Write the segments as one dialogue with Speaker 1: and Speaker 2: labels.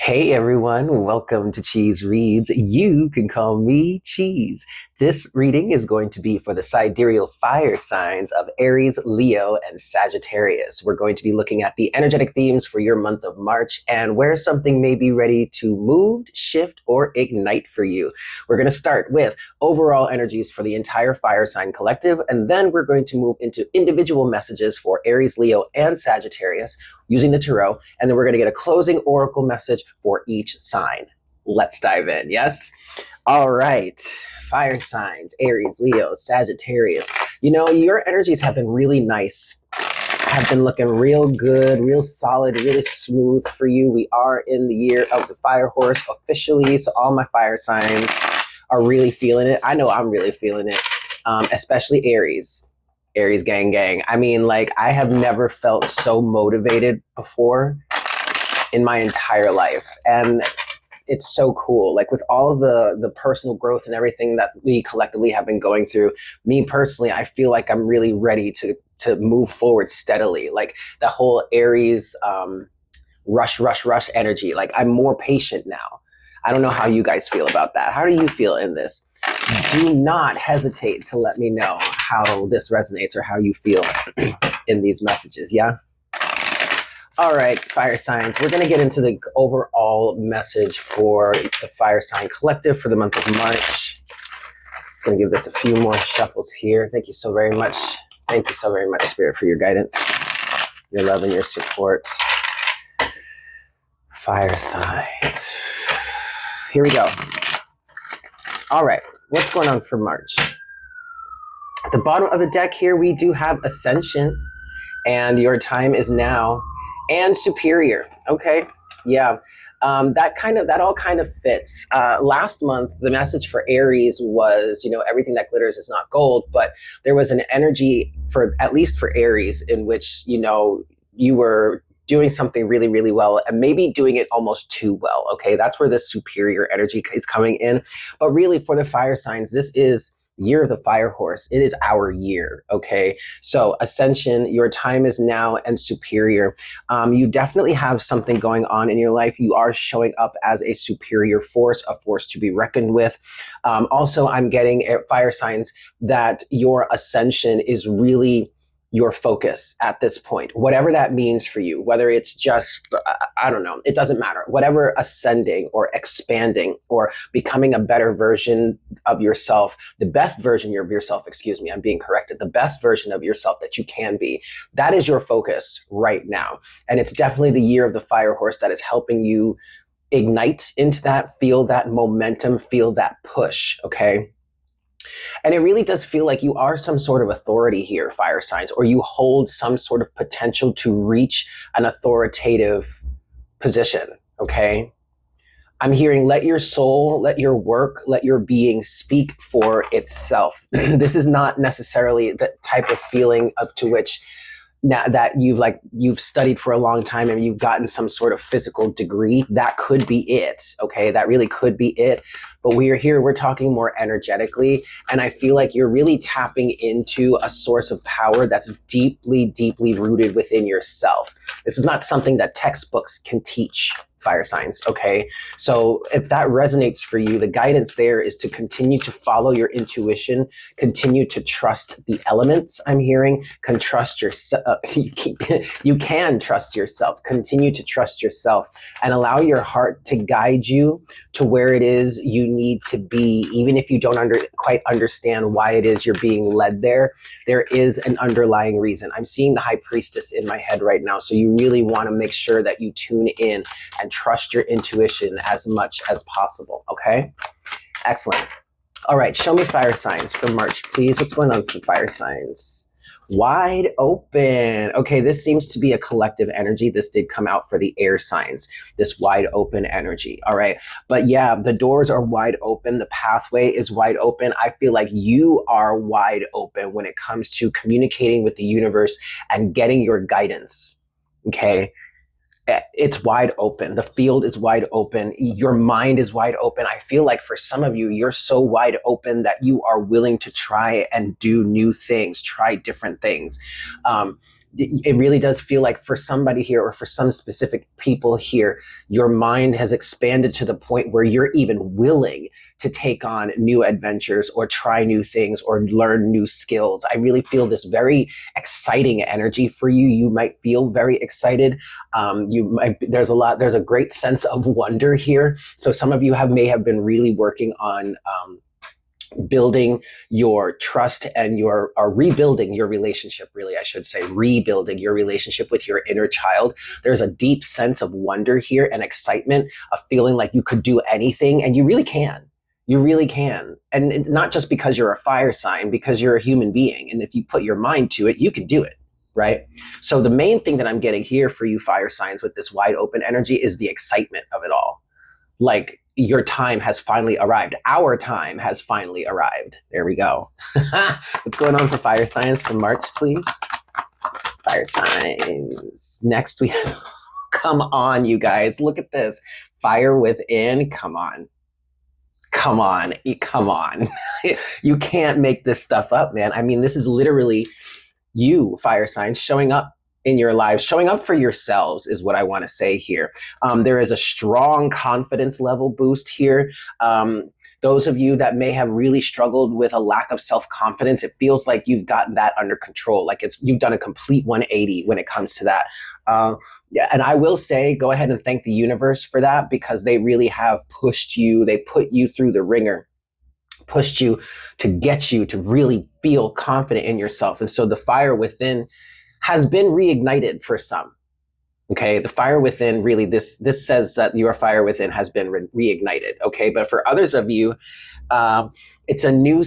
Speaker 1: Hey everyone, welcome to Cheese Reads. You can call me Cheese. This reading is going to be for the sidereal fire signs of Aries, Leo, and Sagittarius. We're going to be looking at the energetic themes for your month of March and where something may be ready to move, shift, or ignite for you. We're going to start with overall energies for the entire fire sign collective, and then we're going to move into individual messages for Aries, Leo, and Sagittarius using the tarot, and then we're going to get a closing oracle message for each sign. Let's dive in. Yes? All right. Fire signs, Aries, Leo, Sagittarius. You know, your energies have been really nice, have been looking real good, real solid, really smooth for you. We are in the year of the fire horse officially, so all my fire signs are really feeling it. I know I'm really feeling it, especially Aries. Aries gang gang. I mean, like, I have never felt so motivated before in my entire life. And it's so cool. Like, with all of the personal growth and everything that we collectively have been going through, me personally, I feel like I'm really ready to move forward steadily. Like, the whole Aries rush energy. Like, I'm more patient now. I don't know how you guys feel about that. How do you feel in this? Do not hesitate to let me know how this resonates or how you feel in these messages, yeah? All right, fire signs. We're going to get into the overall message for the fire sign collective for the month of March. Just going to give this a few more shuffles here. Thank you so very much. Thank you so very much, Spirit, for your guidance, your love, and your support. Fire signs. Here we go. All right. What's going on for March? At the bottom of the deck here, we do have Ascension, and your time is now, and Superior. Okay, yeah, that all kind of fits. Last month, the message for Aries was, you know, everything that glitters is not gold, but there was an energy for, at least for Aries, in which, you know, you were doing something really, really well, and maybe doing it almost too well. Okay, that's where the superior energy is coming in. But really, for the fire signs, this is year of the fire horse. It is our year. Okay, so Ascension, your time is now, and Superior. You definitely have something going on in your life. You are showing up as a superior force, a force to be reckoned with. Also, I'm getting fire signs that your Ascension is really your focus at this point, whatever that means for you, whether it's just, I don't know, it doesn't matter. Whatever ascending or expanding or becoming a better version of yourself, the best version of yourself, excuse me, I'm being corrected, the best version of yourself that you can be, that is your focus right now. And it's definitely the year of the fire horse that is helping you ignite into that, feel that momentum, feel that push, okay? And it really does feel like you are some sort of authority here, fire signs, or you hold some sort of potential to reach an authoritative position, okay? I'm hearing, let your soul, let your work, let your being speak for itself. This is not necessarily the type of feeling up to which, now that you've studied for a long time and you've gotten some sort of physical degree, that could be it. Okay, that really could be it. But we're talking more energetically, and I feel like you're really tapping into a source of power that's deeply, deeply rooted within yourself. This is not something that textbooks can teach, fire signs. Okay, so if that resonates for you, the guidance there is to continue to follow your intuition, continue to trust the elements. I'm hearing, can trust yourself. You can trust yourself. Continue to trust yourself and allow your heart to guide you to where it is you need to be, even if you don't quite understand why it is you're being led there. There is an underlying reason. I'm seeing the High Priestess in my head right now, so you really want to make sure that you tune in and trust your intuition as much as possible, okay? Excellent. All right, show me fire signs for March, please. What's going on for fire signs? Wide open. Okay, this seems to be a collective energy. This did come out for the air signs, this wide open energy, all right? But yeah, the doors are wide open. The pathway is wide open. I feel like you are wide open when it comes to communicating with the universe and getting your guidance, okay? It's wide open. The field is wide open. Your mind is wide open. I feel like for some of you, you're so wide open that you are willing to try and do new things, try different things. it really does feel like for somebody here, or for some specific people here, your mind has expanded to the point where you're even willing to take on new adventures or try new things or learn new skills. I really feel this very exciting energy for you. You might feel very excited. There's a great sense of wonder here. So some of you may have been really working on building your trust and rebuilding your relationship, really, I should say, rebuilding your relationship with your inner child. There's a deep sense of wonder here and excitement, of feeling like you could do anything, and you really can. You really can. And not just because you're a fire sign, because you're a human being. And if you put your mind to it, you can do it, right? So the main thing that I'm getting here for you fire signs with this wide open energy is the excitement of it all. Like, your time has finally arrived. Our time has finally arrived. There we go. What's going on for fire signs for March, please? Fire signs. Next we have, come on, you guys. Look at this. Fire within. Come on. Come on. Come on. You can't make this stuff up, man. I mean, this is literally you, fire signs, showing up in your lives, showing up for yourselves is what I want to say here. There is a strong confidence level boost here. Those of you that may have really struggled with a lack of self-confidence, it feels like you've gotten that under control. Like you've done a complete 180 when it comes to that. Yeah, and I will say, go ahead and thank the universe for that, because they really have pushed you. They put you through the ringer, pushed you to get you to really feel confident in yourself. And so the fire within has been reignited for some. Okay, the fire within, really, this says that your fire within has been reignited. Okay, but for others of you, it's a new.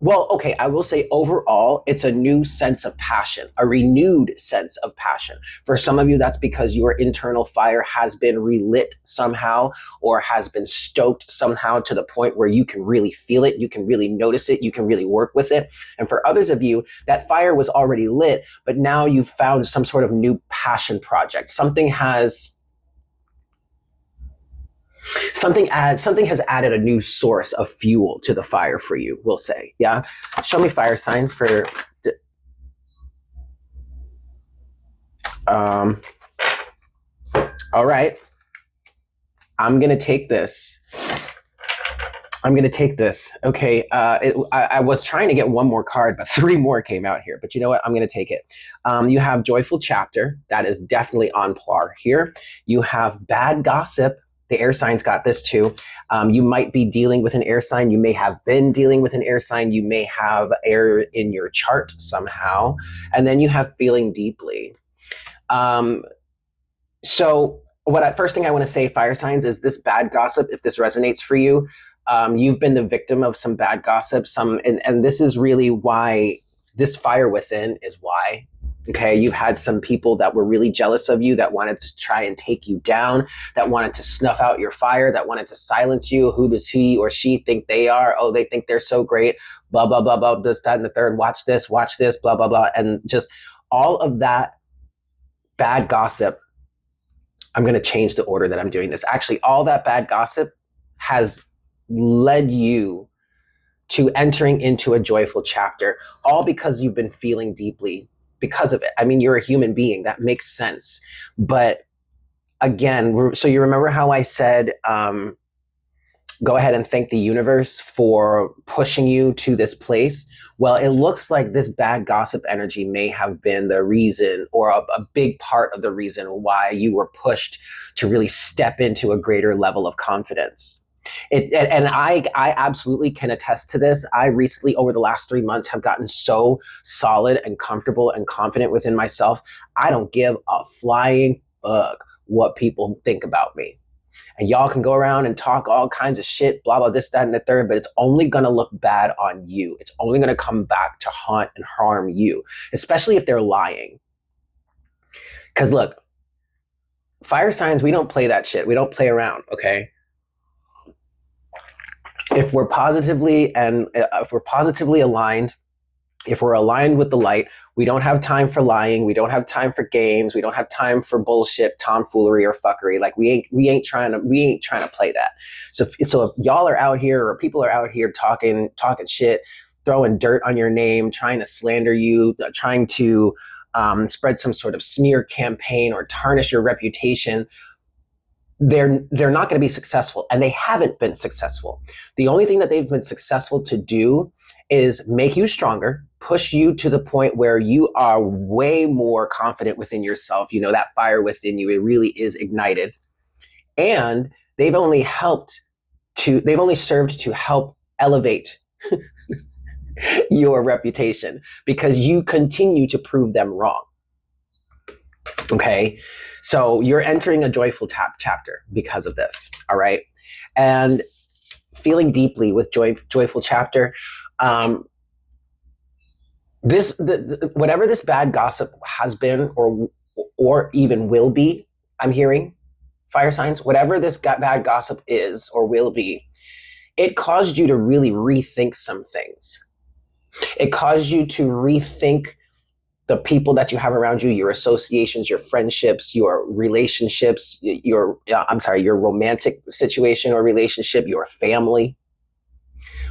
Speaker 1: Well, okay, I will say overall, it's a new sense of passion, a renewed sense of passion. For some of you, that's because your internal fire has been relit somehow, or has been stoked somehow to the point where you can really feel it, you can really notice it, you can really work with it. And for others of you, that fire was already lit, but now you've found some sort of new passion project. Something has added a new source of fuel to the fire for you, we'll say. Yeah. Show me fire signs for all right. I'm gonna take this. Okay. I was trying to get one more card, but 3 more came out here. But you know what? I'm going to take it. You have Joyful Chapter. That is definitely on par here. You have Bad Gossip. The air signs got this too. You might be dealing with an air sign. You may have been dealing with an air sign. You may have air in your chart somehow. And then you have Feeling Deeply. So first thing I want to say, fire signs, is this bad gossip, if this resonates for you, you've been the victim of some bad gossip, and this is really why this fire within is why. Okay, you've had some people that were really jealous of you, that wanted to try and take you down, that wanted to snuff out your fire, that wanted to silence you. Who does he or she think they are? Oh, they think they're so great, blah, blah, blah, blah, this, that, and the third, watch this, blah, blah, blah. And just all of that bad gossip, I'm going to change the order that I'm doing this. Actually, all that bad gossip has led you to entering into a joyful chapter, all because you've been feeling deeply because of it. I mean, you're a human being. That makes sense. But again, so you remember how I said, go ahead and thank the universe for pushing you to this place? Well, it looks like this bad gossip energy may have been the reason, or a big part of the reason, why you were pushed to really step into a greater level of confidence. And I absolutely can attest to this. I recently, over the last 3 months, have gotten so solid and comfortable and confident within myself. I don't give a flying fuck what people think about me. And y'all can go around and talk all kinds of shit, blah, blah, this, that, and the third, but it's only going to look bad on you. It's only going to come back to haunt and harm you, especially if they're lying. Because look, fire signs, we don't play that shit. We don't play around, okay? If we're positively aligned, if we're aligned with the light, we don't have time for lying. We don't have time for games. We don't have time for bullshit, tomfoolery, or fuckery. Like we ain't trying to play that. So if y'all are out here, or people are out here talking shit, throwing dirt on your name, trying to slander you, trying to spread some sort of smear campaign or tarnish your reputation, they're not going to be successful, and they haven't been successful. The only thing that they've been successful to do is make you stronger, push you to the point where you are way more confident within yourself. You know, that fire within you, it really is ignited. And they've only served to help elevate your reputation because you continue to prove them wrong. Okay, so you're entering a joyful chapter because of this. All right, and feeling deeply with joyful chapter. Whatever this bad gossip has been, or even will be, I'm hearing fire signs. Whatever this bad gossip is or will be, it caused you to really rethink some things. It caused you to rethink the people that you have around you, your associations, your friendships, your relationships, your romantic situation or relationship, your family.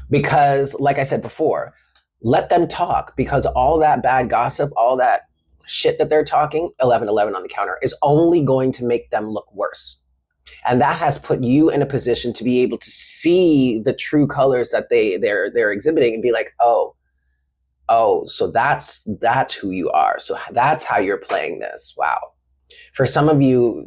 Speaker 1: Because like I said before, let them talk, because all that bad gossip, all that shit that they're talking, 1111 on the counter, is only going to make them look worse. And that has put you in a position to be able to see the true colors that they're exhibiting and be like, oh, so that's who you are. So that's how you're playing this. Wow. For some of you,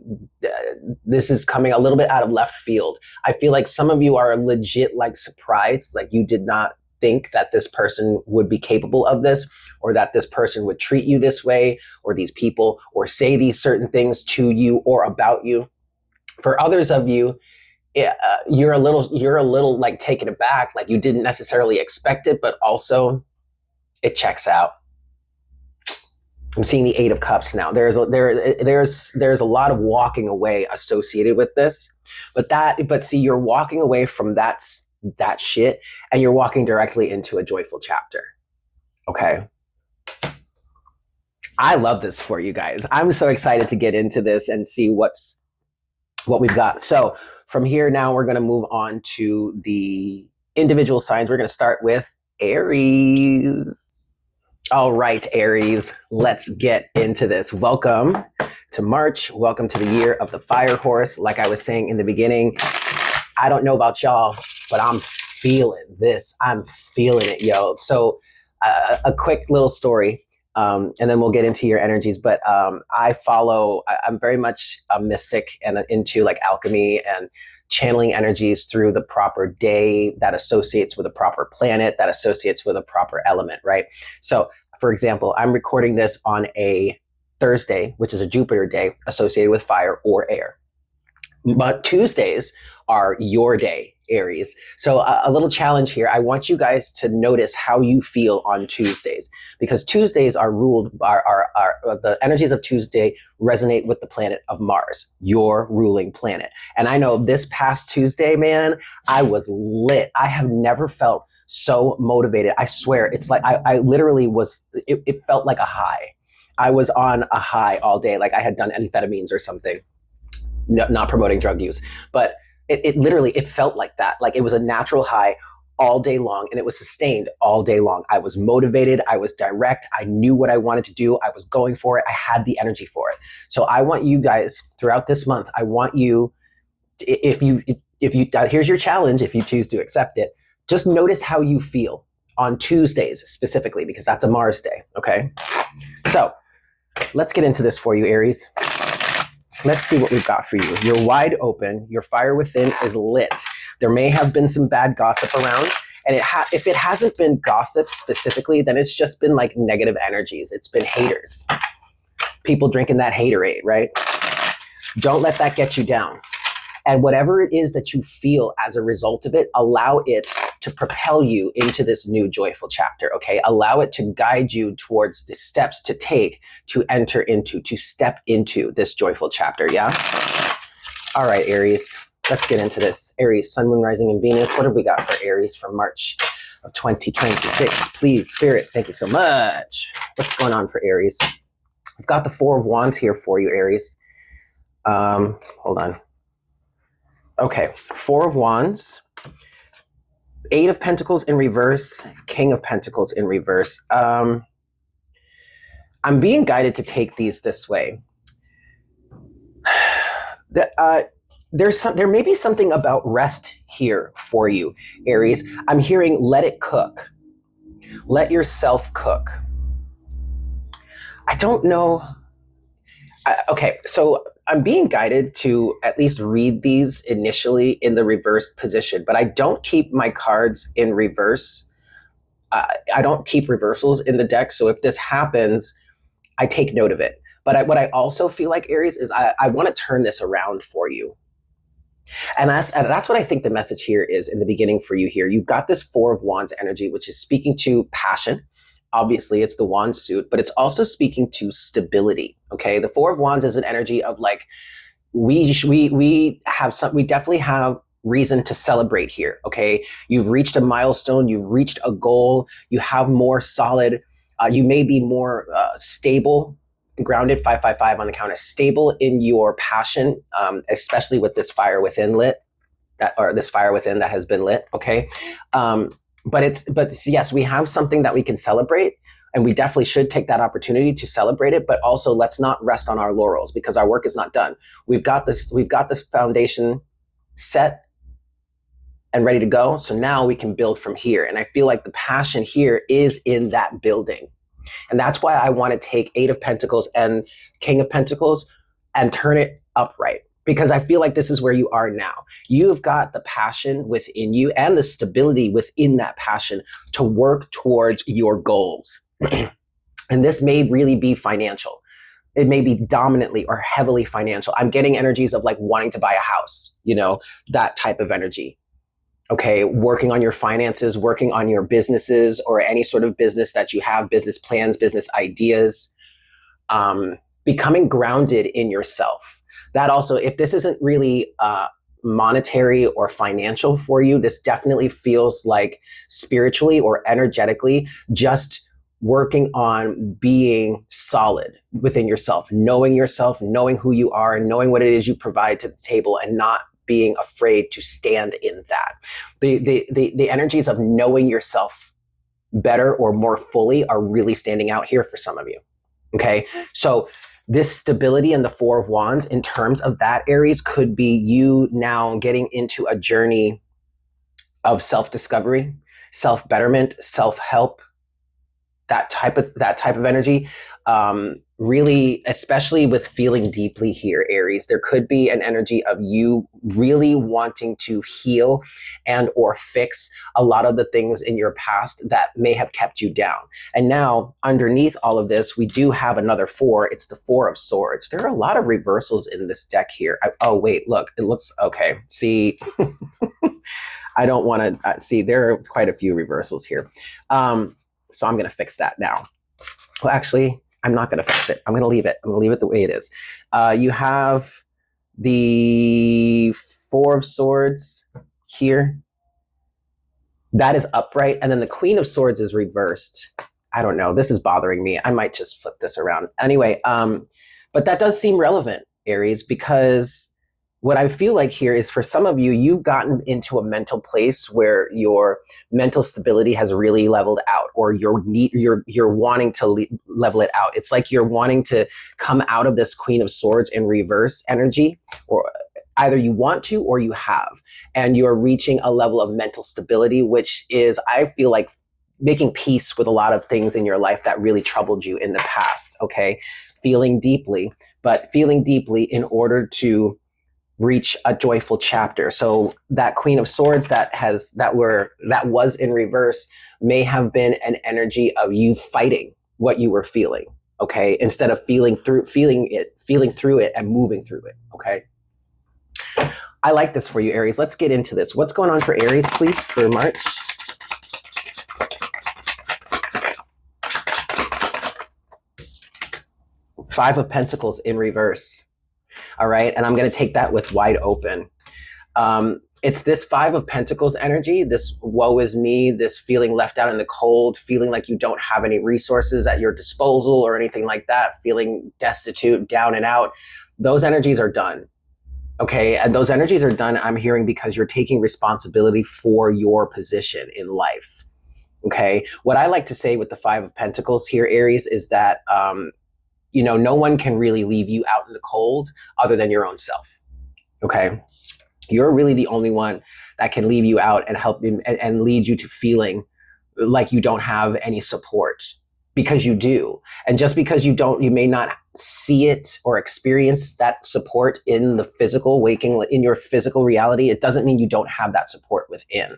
Speaker 1: this is coming a little bit out of left field. I feel like some of you are legit like surprised, like you did not think that this person would be capable of this, or that this person would treat you this way, or these people, or say these certain things to you or about you. For others of you, you're a little like taken aback, like you didn't necessarily expect it, but also it checks out. I'm seeing the 8 of Cups now. There's a lot of walking away associated with this, but see, you're walking away from that shit, and you're walking directly into a joyful chapter. Okay. I love this for you guys. I'm so excited to get into this and see what we've got. So from here now, we're going to move on to the individual signs. We're going to start with Aries. All right, Aries, let's get into this. Welcome to March. Welcome to the year of the fire horse. Like I was saying in the beginning, I don't know about y'all, but I'm feeling this. I'm feeling it, yo. So a quick little story, and then we'll get into your energies. But I'm very much a mystic and into like alchemy and channeling energies through the proper day that associates with a proper planet, that associates with a proper element, right? So, for example, I'm recording this on a Thursday, which is a Jupiter day associated with fire or air. But Tuesdays are your day, Aries. So a little challenge here. I want you guys to notice how you feel on Tuesdays, because Tuesdays are ruled by the energies of Tuesday resonate with the planet of Mars, your ruling planet. And I know this past Tuesday, man, I was lit. I have never felt so motivated. I swear, it's like I literally was, it felt like a high. I was on a high all day, like I had done amphetamines or something. No, not promoting drug use, but it literally, it felt like that. Like it was a natural high all day long, and it was sustained all day long. I was motivated. I was direct. I knew what I wanted to do. I was going for it. I had the energy for it. So I want you guys throughout this month, I want you, if you, here's your challenge, if you choose to accept it, just notice how you feel on Tuesdays specifically, because that's a Mars day. Okay. So let's get into this for you, Aries. Let's see what we've got for you. You're wide open. Your fire within is lit. There may have been some bad gossip around. And if it hasn't been gossip specifically, then it's just been like negative energies. It's been haters. People drinking that haterade, right? Don't let that get you down. And whatever it is that you feel as a result of it, allow it to propel you into this new joyful chapter, okay? Allow it to guide you towards the steps to take to step into this joyful chapter, yeah? All right, Aries, let's get into this. Aries, Sun, Moon, Rising, and Venus. What have we got for Aries for March of 2026? Please, Spirit, thank you so much. What's going on for Aries? I've got the 4 of Wands here for you, Aries. Hold on. Okay, 4 of Wands. Eight of Pentacles in reverse, King of Pentacles in reverse. I'm being guided to take these this way. There may be something about rest here for you, Aries. I'm hearing let it cook. Let yourself cook. I don't know. Okay, so I'm being guided to at least read these initially in the reverse position, but I don't keep my cards in reverse. I don't keep reversals in the deck. So if this happens, I take note of it. But what I also feel like, Aries, is I want to turn this around for you. And that's what I think the message here is in the beginning for you here. You've got this Four of Wands energy, which is speaking to passion. Obviously, it's the wand suit, but it's also speaking to stability. Okay, the Four of Wands is an energy of like we definitely have reason to celebrate here. Okay, you've reached a milestone, you've reached a goal, you have more solid, you may be more stable, grounded. 555 on the counter, stable in your passion, especially with this fire within lit, this fire within that has been lit. Okay, but yes, we have something that we can celebrate, and we definitely should take that opportunity to celebrate it. But also, let's not rest on our laurels because our work is not done. We've got this foundation set and ready to go. So now we can build from here. And I feel like the passion here is in that building. And that's why I want to take Eight of Pentacles and King of Pentacles and turn it upright, because I feel like this is where you are now. You've got the passion within you and the stability within that passion to work towards your goals. And this may really be financial. It may be dominantly or heavily financial. I'm getting energies of like wanting to buy a house, that type of energy. Okay, working on your finances, working on your businesses or any sort of business that you have, business plans, business ideas, becoming grounded in yourself. That also, if this isn't really monetary or financial for you, this definitely feels like spiritually or energetically just working on being solid within yourself, knowing who you are, and knowing what it is you provide to the table, and not being afraid to stand in that. The energies of knowing yourself better or more fully are really standing out here for some of you. Okay, so this stability in the Four of Wands in terms of that, Aries, could be you now getting into a journey of self-discovery, self-betterment, self-help, that type of energy. Really, especially with feeling deeply here, Aries, there could be an energy of you really wanting to heal and or fix a lot of the things in your past that may have kept you down. And now underneath all of this, we do have another four. It's the Four of Swords. There are a lot of reversals in this deck here. Oh, wait, look, it looks okay. See, I don't want to see, there are quite a few reversals here. So I'm going to fix that now. Well, actually, I'm not going to fix it. I'm going to leave it. I'm going to leave it the way it is. You have the Four of Swords here. That is upright. And then the Queen of Swords is reversed. I don't know. This is bothering me. I might just flip this around. Anyway, but that does seem relevant, Aries, because what I feel like here is for some of you, you've gotten into a mental place where your mental stability has really leveled out, or you're wanting to level it out. It's like you're wanting to come out of this Queen of Swords in reverse energy, or either you want to or you have, and you're reaching a level of mental stability, which is, I feel like, making peace with a lot of things in your life that really troubled you in the past. Okay, feeling deeply, but feeling deeply in order to reach a joyful chapter. So that Queen of Swords that was in reverse may have been an energy of you fighting what you were feeling, okay, instead of feeling through it and moving through it. Okay, I like this for you, Aries. Let's get into this. What's going on for Aries, please, for March? Five of Pentacles in reverse. All right, and I'm going to take that with wide open. It's this Five of Pentacles energy, this woe is me, this feeling left out in the cold, feeling like you don't have any resources at your disposal or anything like that, feeling destitute, down and out. Those energies are done. Okay. And those energies are done, I'm hearing, because you're taking responsibility for your position in life. Okay. What I like to say with the Five of Pentacles here, Aries, is that, no one can really leave you out in the cold other than your own self. Okay. You're really the only one that can leave you out and help and lead you to feeling like you don't have any support, because you do. And just because you don't, you may not see it or experience that support in the physical waking, in your physical reality, it doesn't mean you don't have that support within.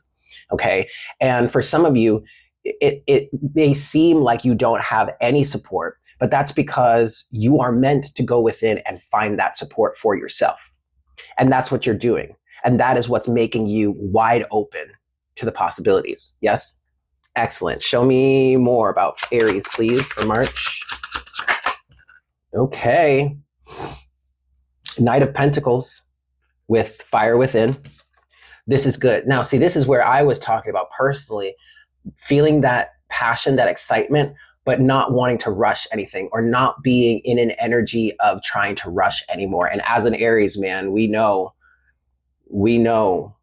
Speaker 1: Okay. And for some of you, it may seem like you don't have any support, but that's because you are meant to go within and find that support for yourself. And that's what you're doing. And that is what's making you wide open to the possibilities. Yes? Excellent. Show me more about Aries, please, for March. Okay. Knight of Pentacles with Fire Within. This is good. Now, see, this is where I was talking about personally feeling that passion, that excitement, but not wanting to rush anything, or not being in an energy of trying to rush anymore. And as an Aries, man, we know, we know.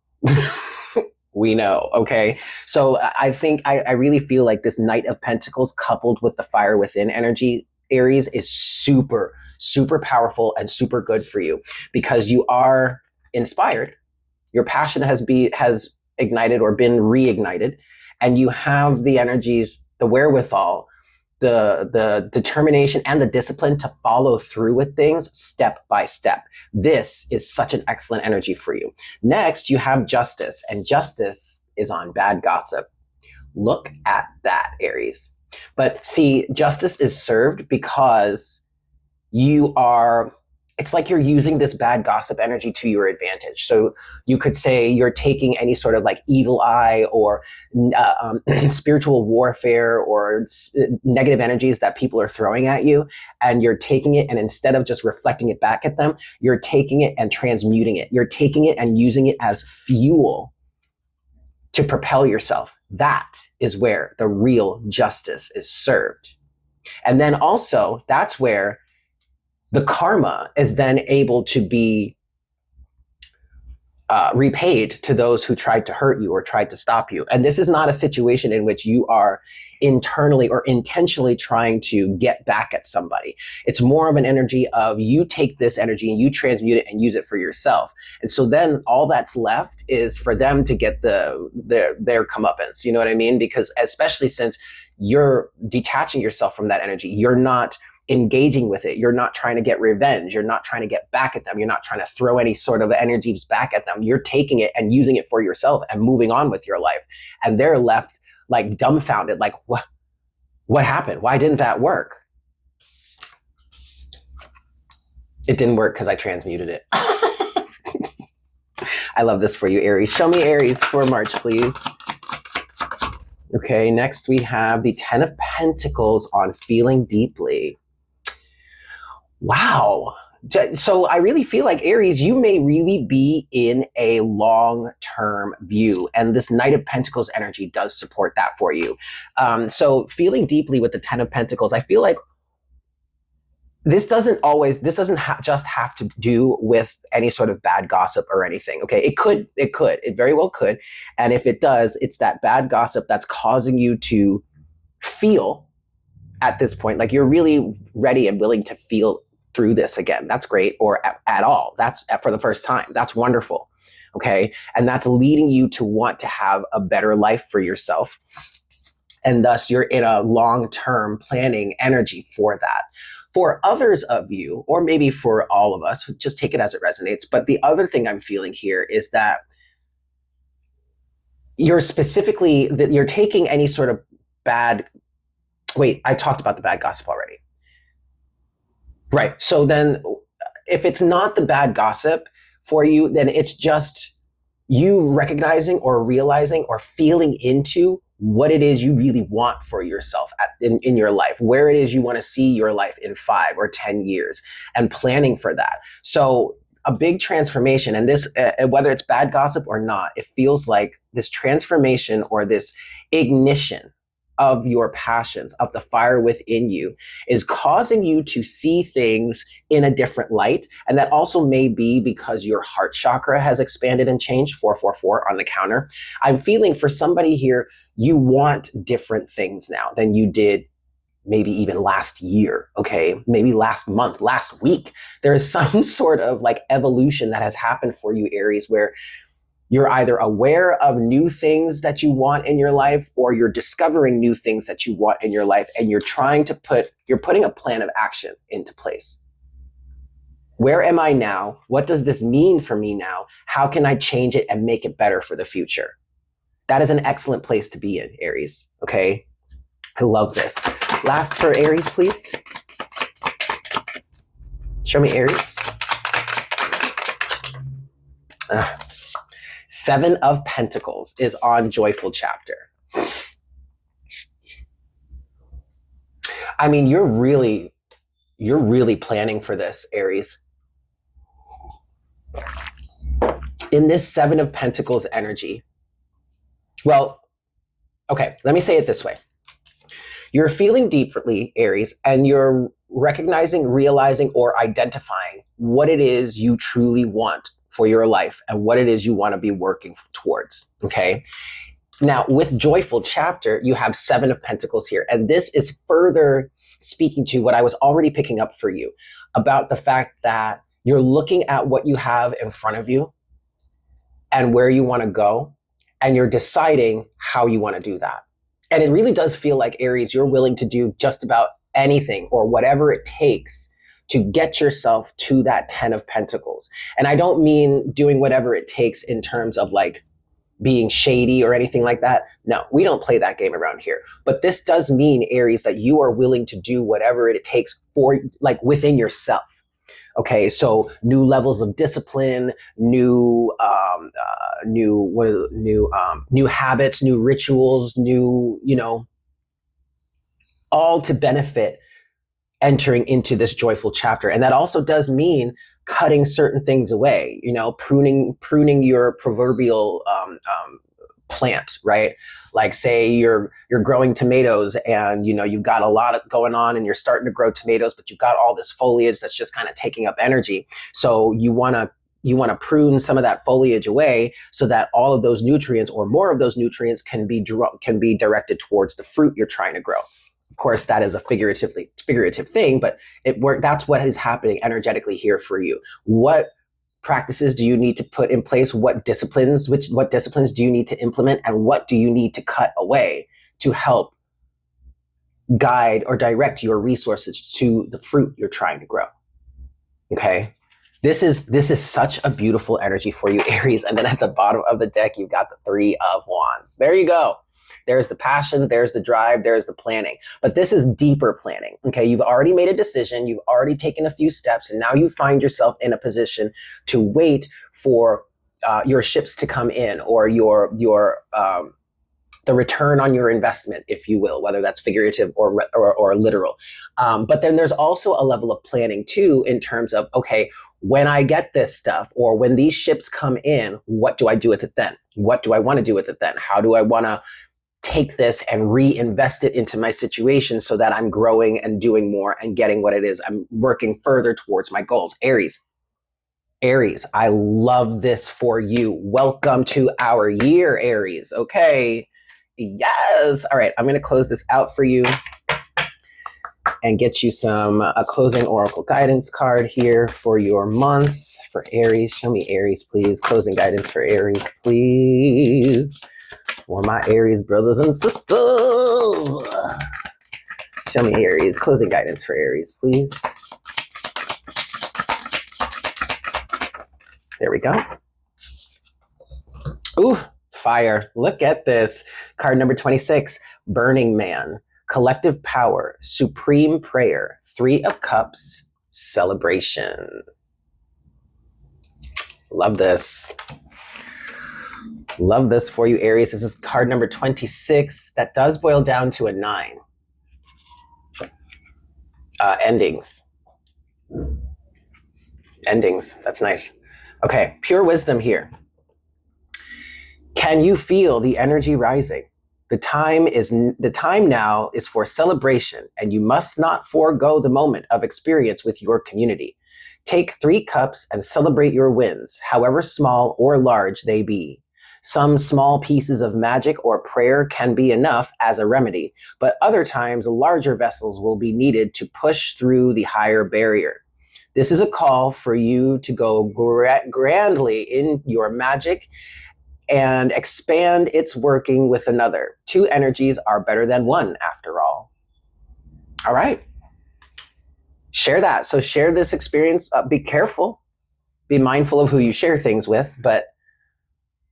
Speaker 1: Okay. So I think I really feel like this Knight of Pentacles coupled with the Fire Within energy, Aries, is super, super powerful and super good for you, because you are inspired. Your passion has ignited or been reignited, and you have the energies, the wherewithal, the determination and the discipline to follow through with things step by step. This is such an excellent energy for you. Next, you have Justice, and Justice is on bad gossip. Look at that, Aries. But see, Justice is served because it's like you're using this bad gossip energy to your advantage. So you could say you're taking any sort of like evil eye or spiritual warfare or negative energies that people are throwing at you, and you're taking it, and instead of just reflecting it back at them, you're taking it and transmuting it. You're taking it and using it as fuel to propel yourself. That is where the real justice is served. And then also, that's where the karma is then able to be repaid to those who tried to hurt you or tried to stop you. And this is not a situation in which you are internally or intentionally trying to get back at somebody. It's more of an energy of you take this energy and you transmute it and use it for yourself. And so then all that's left is for them to get their comeuppance. You know what I mean? Because especially since you're detaching yourself from that energy, you're not engaging with it. You're not trying to get revenge. You're not trying to get back at them. You're not trying to throw any sort of energies back at them. You're taking it and using it for yourself and moving on with your life. And they're left like dumbfounded, like, what happened? Why didn't that work? It didn't work because I transmuted it. I love this for you, Aries. Show me Aries for March, please. Okay, next we have the Ten of Pentacles on Feeling Deeply. Wow. So I really feel like, Aries, you may really be in a long-term view, and this Knight of Pentacles energy does support that for you. So feeling deeply with the Ten of Pentacles, I feel like this doesn't just have to do with any sort of bad gossip or anything. Okay. It very well could. And if it does, it's that bad gossip that's causing you to feel at this point like you're really ready and willing to feel through this again. That's great. Or at all. That's for the first time. That's wonderful. Okay. And that's leading you to want to have a better life for yourself. And thus you're in a long-term planning energy for that. For others of you, or maybe for all of us, just take it as it resonates. But the other thing I'm feeling here is that you're taking any sort of bad, wait, I talked about the bad gossip already. Right. So then if it's not the bad gossip for you, then it's just you recognizing or realizing or feeling into what it is you really want for yourself in your life, where it is you want to see your life in 5 or 10 years, and planning for that. So a big transformation, and this, whether it's bad gossip or not, it feels like this transformation or this ignition of your passions, of the fire within you, is causing you to see things in a different light. And that also may be because your heart chakra has expanded and changed, 444 on the counter. I'm feeling for somebody here, you want different things now than you did maybe even last year, okay? Maybe last month, last week. There is some sort of like evolution that has happened for you, Aries, where you're either aware of new things that you want in your life, or you're discovering new things that you want in your life, and you're putting a plan of action into place. Where am I now? What does this mean for me now? How can I change it and make it better for the future? That is an excellent place to be in, Aries, okay? I love this. Last for Aries, please. Show me Aries. 7 of Pentacles is on Joyful Chapter. I mean, you're really planning for this, Aries. In this 7 of Pentacles energy, well, okay, let me say it this way. You're feeling deeply, Aries, and you're recognizing, realizing, or identifying what it is you truly want for your life and what it is you want to be working towards, okay? Now, with Joyful Chapter, you have 7 of Pentacles here, and this is further speaking to what I was already picking up for you about the fact that you're looking at what you have in front of you and where you want to go, and you're deciding how you want to do that. And it really does feel like, Aries, you're willing to do just about anything or whatever it takes to get yourself to that 10 of Pentacles. And I don't mean doing whatever it takes in terms of like being shady or anything like that. No, we don't play that game around here. But this does mean, Aries, that you are willing to do whatever it takes for, like, within yourself. Okay, so new levels of discipline, new habits, new rituals, all to benefit entering into this Joyful Chapter. And that also does mean cutting certain things away, pruning your proverbial plant, right? Like, say you're growing tomatoes, and you've got a lot going on, and you're starting to grow tomatoes, but you've got all this foliage that's just kind of taking up energy. So you want to prune some of that foliage away so that all of those nutrients, or more of those nutrients, can be directed towards the fruit you're trying to grow. Of course, that is a figurative thing, but that's what is happening energetically here for you. What practices do you need to put in place? What disciplines do you need to implement? And what do you need to cut away to help guide or direct your resources to the fruit you're trying to grow? Okay. This is such a beautiful energy for you, Aries. And then at the bottom of the deck, you've got the 3 of Wands. There you go. There's the passion, there's the drive, there's the planning. But this is deeper planning, okay? You've already made a decision, you've already taken a few steps, and now you find yourself in a position to wait for your ships to come in, or the return on your investment, if you will, whether that's figurative or literal. But then there's also a level of planning too, in terms of, okay, when I get this stuff, or when these ships come in, what do I do with it then? What do I want to do with it then? How do I want to take this and reinvest it into my situation so that I'm growing and doing more and getting what it is I'm working further towards my goals? Aries, I love this for you. Welcome to our year, Aries. Okay. Yes. All right. I'm going to close this out for you and get you a closing oracle guidance card here for your month for Aries. Show me Aries, please. Closing guidance for Aries, please. For my Aries brothers and sisters. Show me Aries. Closing guidance for Aries, please. There we go. Ooh, fire. Look at this. Card number 26, Burning Man. Collective Power. Supreme Prayer. 3 of Cups. Celebration. Love this. Love this for you, Aries. This is card number 26. That does boil down to a 9. Endings. That's nice. Okay, pure wisdom here. Can you feel the energy rising? The time now is for celebration, and you must not forego the moment of experience with your community. Take 3 cups and celebrate your wins, however small or large they be. Some small pieces of magic or prayer can be enough as a remedy, but other times larger vessels will be needed to push through the higher barrier. This is a call for you to go grandly in your magic and expand its working with another. 2 energies are better than 1 after all. All right. Share that. So share this experience. Be careful. Be mindful of who you share things with, but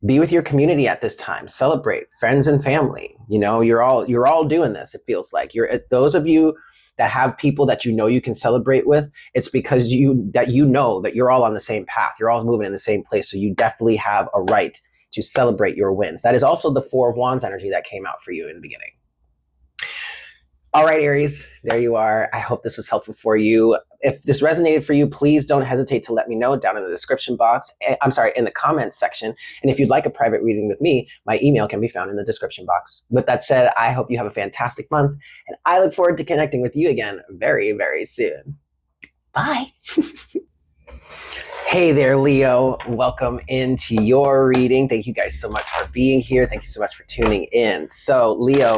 Speaker 1: be with your community at this time. Celebrate friends and family. You know, you're all doing this. It feels like those of you that have people that you can celebrate with. It's because you know that you're all on the same path. You're all moving in the same place. So you definitely have a right to celebrate your wins. That is also the 4 of Wands energy that came out for you in the beginning. All right, Aries, there you are. I hope this was helpful for you. If this resonated for you, please don't hesitate to let me know down in the description box. In the comments section. And if you'd like a private reading with me, my email can be found in the description box. With that said, I hope you have a fantastic month, and I look forward to connecting with you again very, very soon. Bye. Hey there, Leo. Welcome into your reading. Thank you guys so much for being here. Thank you so much for tuning in. So, Leo,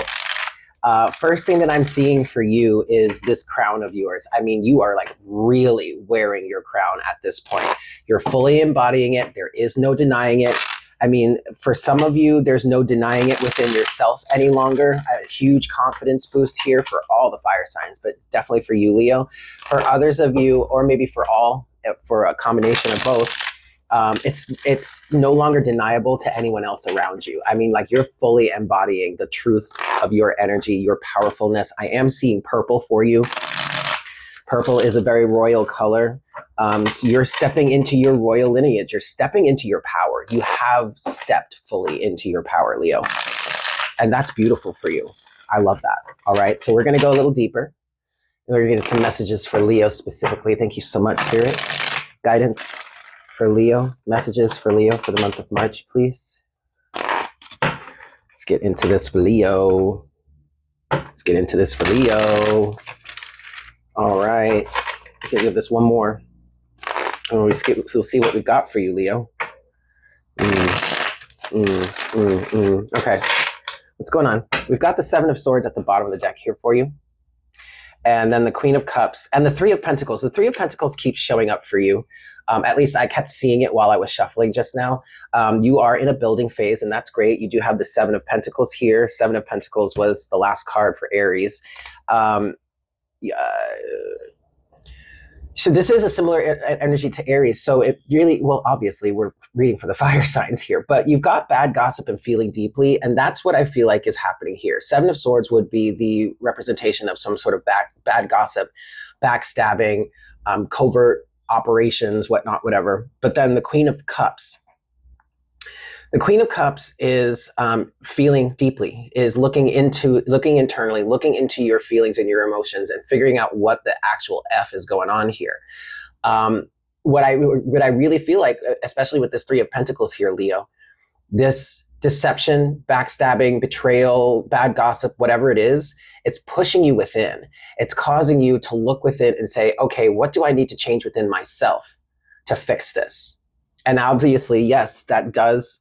Speaker 1: first thing that I'm seeing for you is this crown of yours. I mean, you are like really wearing your crown at this point. You're fully embodying it. There is no denying it. I mean, for some of you, there's no denying it within yourself any longer. A huge confidence boost here for all the fire signs, but definitely for you, Leo. For others of you, or maybe for all, for a combination of both, it's no longer deniable to anyone else around you. I mean, like, you're fully embodying the truth of your energy, your powerfulness. I am seeing purple for you. Purple is a very royal color. So you're stepping into your royal lineage. You're stepping into your power. You have stepped fully into your power, Leo. And that's beautiful for you. I love that. All right. So we're going to go a little deeper. We're going to get some messages for Leo specifically. Thank you so much, Spirit. Guidance for Leo. Messages for Leo for the month of March, please. Let's get into this for Leo. Let's get into this for Leo. All right. I'm going to give this one more. And we'll see what we've got for you, Leo. Okay. What's going on? We've got the 7 of Swords at the bottom of the deck here for you. And then the Queen of Cups and the 3 of Pentacles. The 3 of Pentacles keeps showing up for you. At least I kept seeing it while I was shuffling just now. You are in a building phase, and that's great. You do have the 7 of Pentacles here. 7 of Pentacles was the last card for Aries. So this is a similar energy to Aries. So it really, well, obviously we're reading for the fire signs here, but you've got bad gossip and feeling deeply. And that's what I feel like is happening here. 7 of Swords would be the representation of some sort of bad gossip, backstabbing, covert operations, whatnot, whatever. But then the Queen of Cups. The Queen of Cups is feeling deeply, is looking internally, looking into your feelings and your emotions and figuring out what the actual F is going on here. What I really feel like, especially with this 3 of Pentacles here, Leo, this deception, backstabbing, betrayal, bad gossip, whatever it is, it's pushing you within. It's causing you to look within and say, okay, what do I need to change within myself to fix this? And obviously, yes, that does,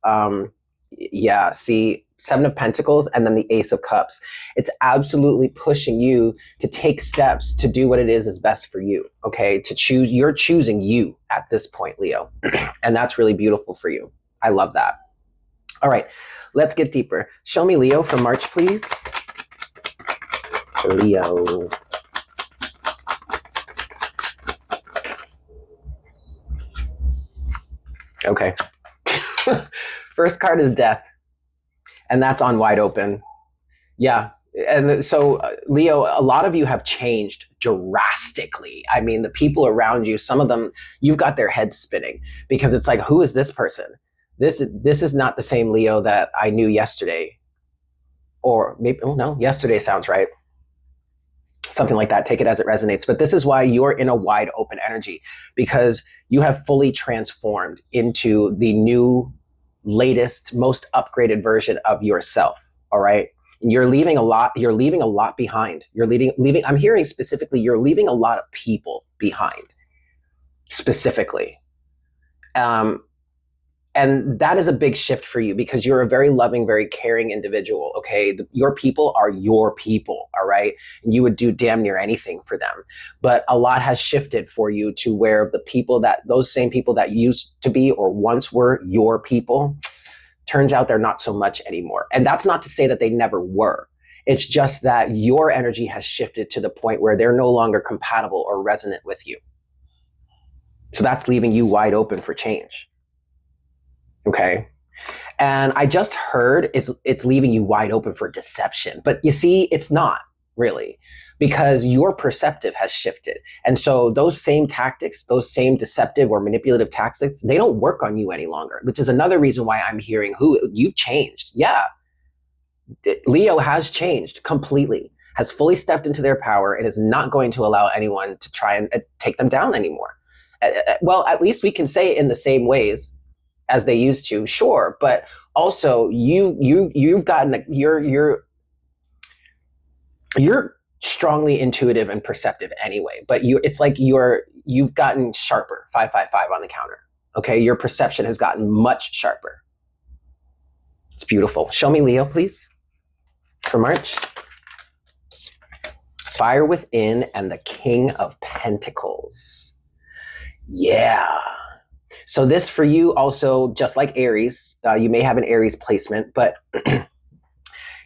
Speaker 1: see 7 of Pentacles and then the Ace of Cups. It's absolutely pushing you to take steps to do what it is best for you, okay? To choose, you're choosing you at this point, Leo. And that's really beautiful for you. I love that. All right, let's get deeper. Show me Leo for March, please. Leo. Okay. First card is Death, and that's on wide open. Yeah. And so, Leo, a lot of you have changed drastically. I mean, the people around you, some of them, you've got their heads spinning because it's like, who is this person? This is not the same Leo that I knew yesterday. Or maybe, oh no, yesterday sounds right. Something like that. Take it as it resonates. But this is why you're in a wide open energy, because you have fully transformed into the new, latest, most upgraded version of yourself. All right. You're leaving a lot. You're leaving a lot behind. You're leaving. I'm hearing specifically, you're leaving a lot of people behind. Specifically, and that is a big shift for you because you're a very loving, very caring individual. Okay, your people are your people. All right, and you would do damn near anything for them. But a lot has shifted for you to where those same people that used to be or once were your people, turns out they're not so much anymore. And that's not to say that they never were. It's just that your energy has shifted to the point where they're no longer compatible or resonant with you. So that's leaving you wide open for change. Okay. And I just heard it's leaving you wide open for deception. But you see, it's not really, because your perceptive has shifted. And so those same tactics, those same deceptive or manipulative tactics, they don't work on you any longer, which is another reason why I'm hearing you've changed. Yeah. Leo has changed completely, has fully stepped into their power, and is not going to allow anyone to try and take them down anymore. Well, at least we can say in the same ways as they used to, sure, but also you've gotten you're strongly intuitive and perceptive anyway, but it's like you've gotten sharper. 555 on the counter. Okay, your perception has gotten much sharper. It's beautiful. Show me Leo, please, for March. Fire within and the King of Pentacles. Yeah. So this for you also, just like Aries, you may have an Aries placement, but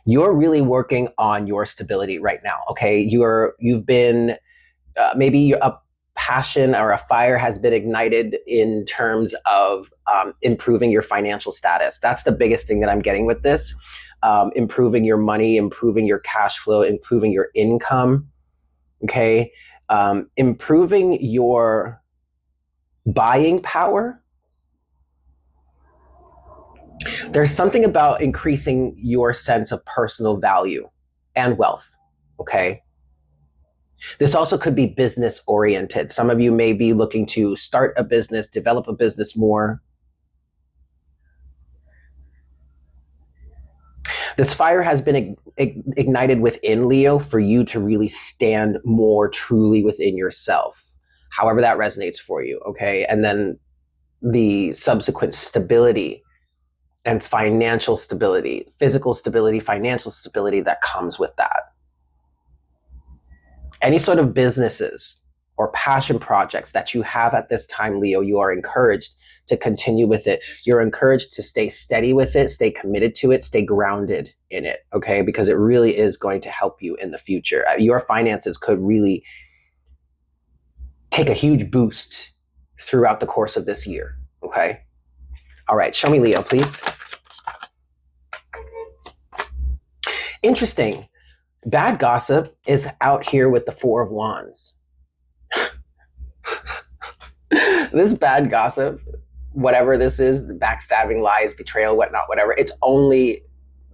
Speaker 1: you're really working on your stability right now. Okay, you've been maybe a passion or a fire has been ignited in terms of improving your financial status. That's the biggest thing that I'm getting with this. Improving your money, improving your cash flow, improving your income. Okay, improving your buying power. There's something about increasing your sense of personal value and wealth. Okay. This also could be business oriented. Some of you may be looking to start a business, develop a business more. This fire has been ignited within Leo for you to really stand more truly within yourself, however that resonates for you. Okay. And then the subsequent stability and financial stability, physical stability, financial stability that comes with that. Any sort of businesses or passion projects that you have at this time, Leo, you are encouraged to continue with it. You're encouraged to stay steady with it, stay committed to it, stay grounded in it, okay? Because it really is going to help you in the future. Your finances could really take a huge boost throughout the course of this year, okay? All right, show me Leo, please. Interesting. Bad gossip is out here with the Four of Wands. This bad gossip, whatever this is, backstabbing, lies, betrayal, whatnot, whatever, it's only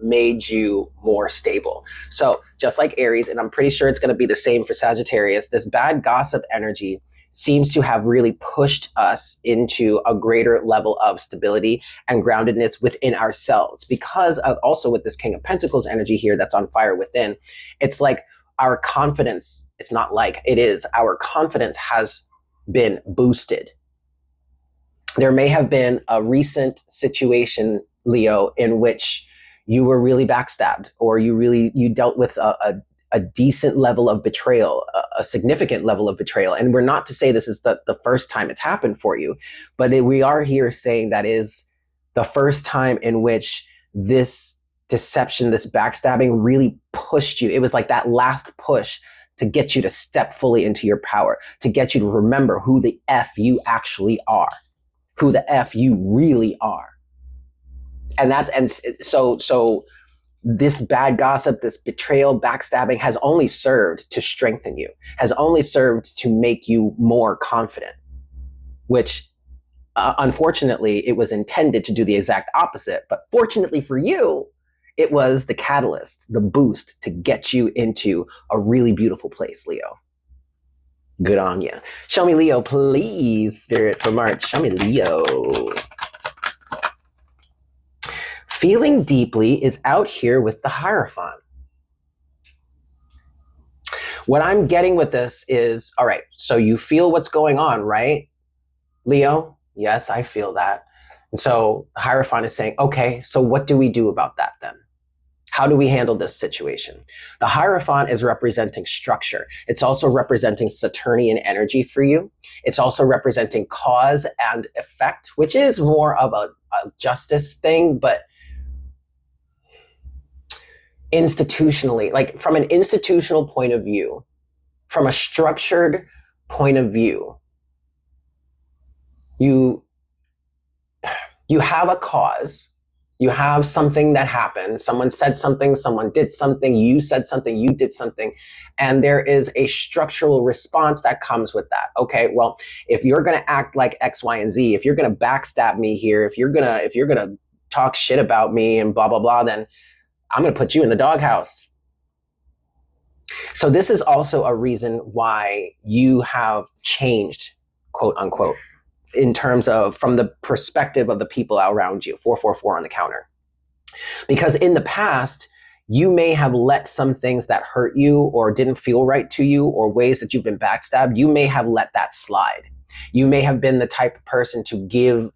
Speaker 1: made you more stable. So just like Aries, and I'm pretty sure it's going to be the same for Sagittarius, this bad gossip energy seems to have really pushed us into a greater level of stability and groundedness within ourselves. Because of also with this King of Pentacles energy here that's on fire within, it's like our confidence, it's not like, it is, our confidence has been boosted. There may have been a recent situation, Leo, in which you were really backstabbed, or you dealt with a decent level of betrayal, a significant level of betrayal. And we're not to say this is the first time it's happened for you, but we are here saying that is the first time in which this deception, this backstabbing really pushed you. It was like that last push to get you to step fully into your power, to get you to remember who the F you actually are, who the F you really are. And so this bad gossip, this betrayal, backstabbing has only served to strengthen you, has only served to make you more confident, which unfortunately it was intended to do the exact opposite. But fortunately for you, it was the catalyst, the boost to get you into a really beautiful place, Leo. Good on you. Show me Leo, please, Spirit, for March. Show me Leo. Feeling deeply is out here with the Hierophant. What I'm getting with this is, all right, so you feel what's going on, right, Leo? Yes, I feel that. And so Hierophant is saying, okay, so what do we do about that then? How do we handle this situation? The Hierophant is representing structure. It's also representing Saturnian energy for you. It's also representing cause and effect, which is more of a justice thing, but institutionally, like from an institutional point of view, from a structured point of view, you have a cause, you have something that happened, someone said something, someone did something, you said something, you did something, and there is a structural response that comes with that. Okay, well, if you're going to act like X, Y, and Z, if you're going to backstab me here, if you're going to talk shit about me and blah blah blah, then I'm going to put you in the doghouse. So this is also a reason why you have changed, quote unquote, in terms of from the perspective of the people around you. 444 on the counter. Because in the past, you may have let some things that hurt you or didn't feel right to you, or ways that you've been backstabbed, you may have let that slide. You may have been the type of person to give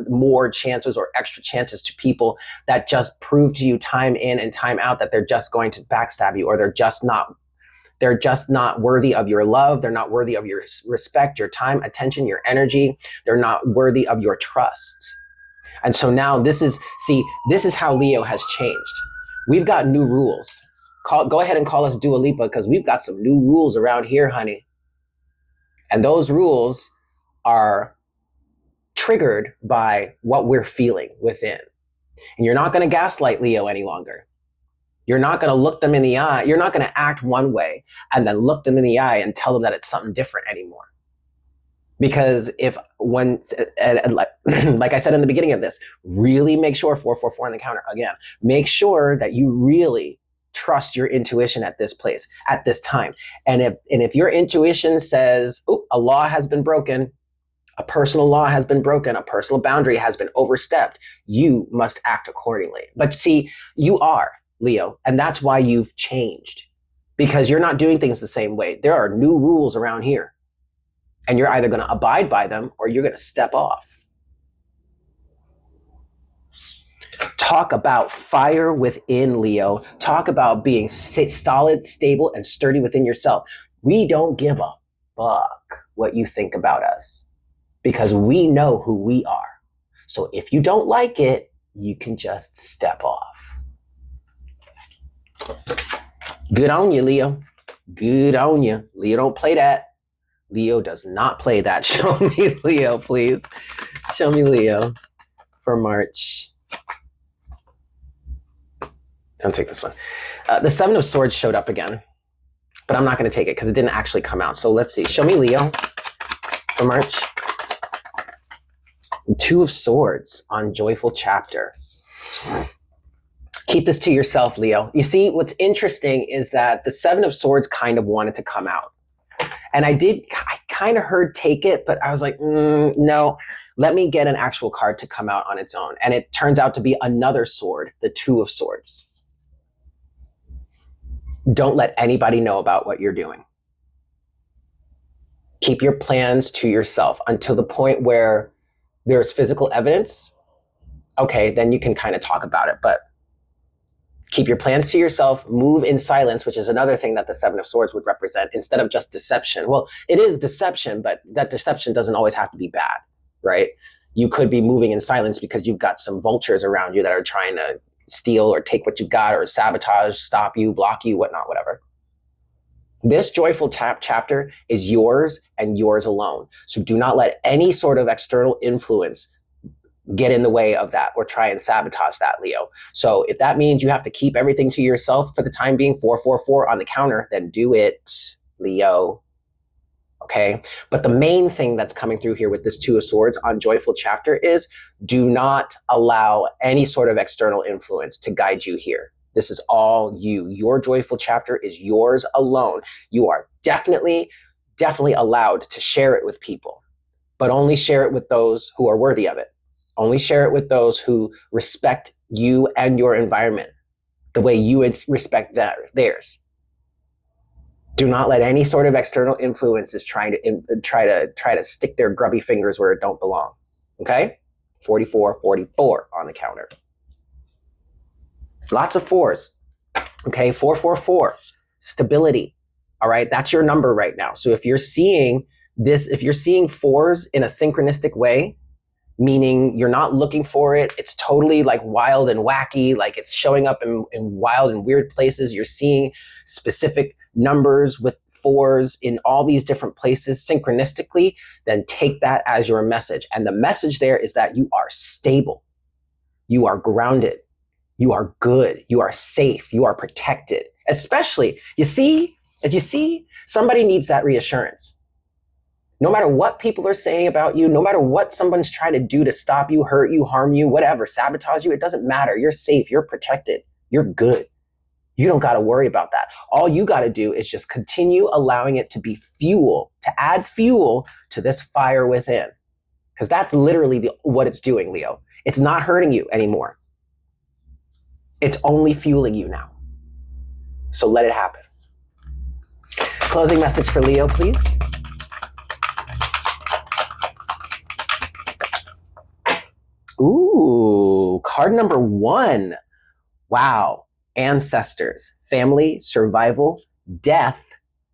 Speaker 1: more chances or extra chances to people that just prove to you time in and time out that they're just going to backstab you, or they're just not worthy of your love. They're not worthy of your respect, your time, attention, your energy. They're not worthy of your trust. And so now this is how Leo has changed. We've got new rules. Go ahead and call us Dua Lipa, because we've got some new rules around here, honey. And those rules are triggered by what we're feeling within. And you're not going to gaslight Leo any longer. You're not going to look them in the eye. You're not going to act one way and then look them in the eye and tell them that it's something different anymore. Because like I said in the beginning of this, really make sure, 444 on the counter again, make sure that you really trust your intuition at this place, at this time. And if your intuition says, oh, a law has been broken, a personal law has been broken, a personal boundary has been overstepped, you must act accordingly. But see, you are Leo, and that's why you've changed, because you're not doing things the same way. There are new rules around here, and you're either going to abide by them or you're going to step off. Talk about fire within, Leo. Talk about being solid, stable, and sturdy within yourself. We don't give a fuck what you think about us, because we know who we are. So if you don't like it, you can just step off. Good on you, Leo. Good on you. Leo don't play that. Leo does not play that. Show me Leo, please. Show me Leo for March. Don't take this one. The Seven of Swords showed up again, but I'm not going to take it because it didn't actually come out. So let's see. Show me Leo for March. Two of Swords on Joyful Chapter. Keep this to yourself, Leo. You see, what's interesting is that the Seven of Swords kind of wanted to come out. And I kind of heard take it, but I was like, no, let me get an actual card to come out on its own. And it turns out to be another sword, the Two of Swords. Don't let anybody know about what you're doing. Keep your plans to yourself until the point where there's physical evidence. Okay, then you can kind of talk about it, but keep your plans to yourself, move in silence, which is another thing that the Seven of Swords would represent, instead of just deception. Well, it is deception, but that deception doesn't always have to be bad, right? You could be moving in silence because you've got some vultures around you that are trying to steal or take what you got, or sabotage, stop you, block you, whatnot, whatever. This joyful chapter is yours and yours alone. So do not let any sort of external influence get in the way of that or try and sabotage that, Leo. So if that means you have to keep everything to yourself for the time being, 444 on the counter, then do it, Leo. Okay? But the main thing that's coming through here with this Two of Swords on Joyful Chapter is do not allow any sort of external influence to guide you here. This is all you. Your Joyful Chapter is yours alone. You are definitely allowed to share it with people, but only share it with those who are worthy of it. Only share it with those who respect you and your environment the way you respect theirs. Do not let any sort of external influences try to stick their grubby fingers where it don't belong. Okay? 44, 44 on the counter. Lots of fours. Okay, 444. Stability. All right, that's your number right now. So if you're seeing this, if you're seeing fours in a synchronistic way, meaning you're not looking for it, it's totally like wild and wacky, like it's showing up in wild and weird places. You're seeing specific numbers with fours in all these different places synchronistically, then take that as your message. And the message there is that you are stable, you are grounded, you are good, you are safe, you are protected. Especially, as you see, somebody needs that reassurance. No matter what people are saying about you, no matter what someone's trying to do to stop you, hurt you, harm you, whatever, sabotage you, it doesn't matter. You're safe, you're protected, you're good. You don't got to worry about that. All you got to do is just continue allowing it to be fuel, to add fuel to this fire within. Because that's literally what it's doing, Leo. It's not hurting you anymore. It's only fueling you now. So let it happen. Closing message for Leo, please. Ooh, card number 1. Wow. Ancestors, family, survival, death,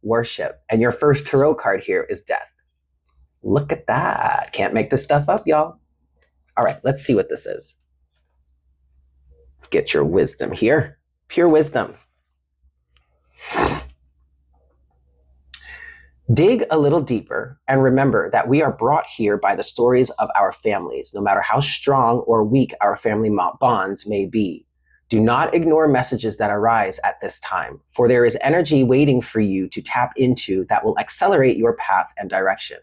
Speaker 1: worship. And your first tarot card here is death. Look at that. Can't make this stuff up, y'all. All right, let's see what this is. Let's get your wisdom here. Pure wisdom. Dig a little deeper and remember that we are brought here by the stories of our families, no matter how strong or weak our family bonds may be. Do not ignore messages that arise at this time, for there is energy waiting for you to tap into that will accelerate your path and direction.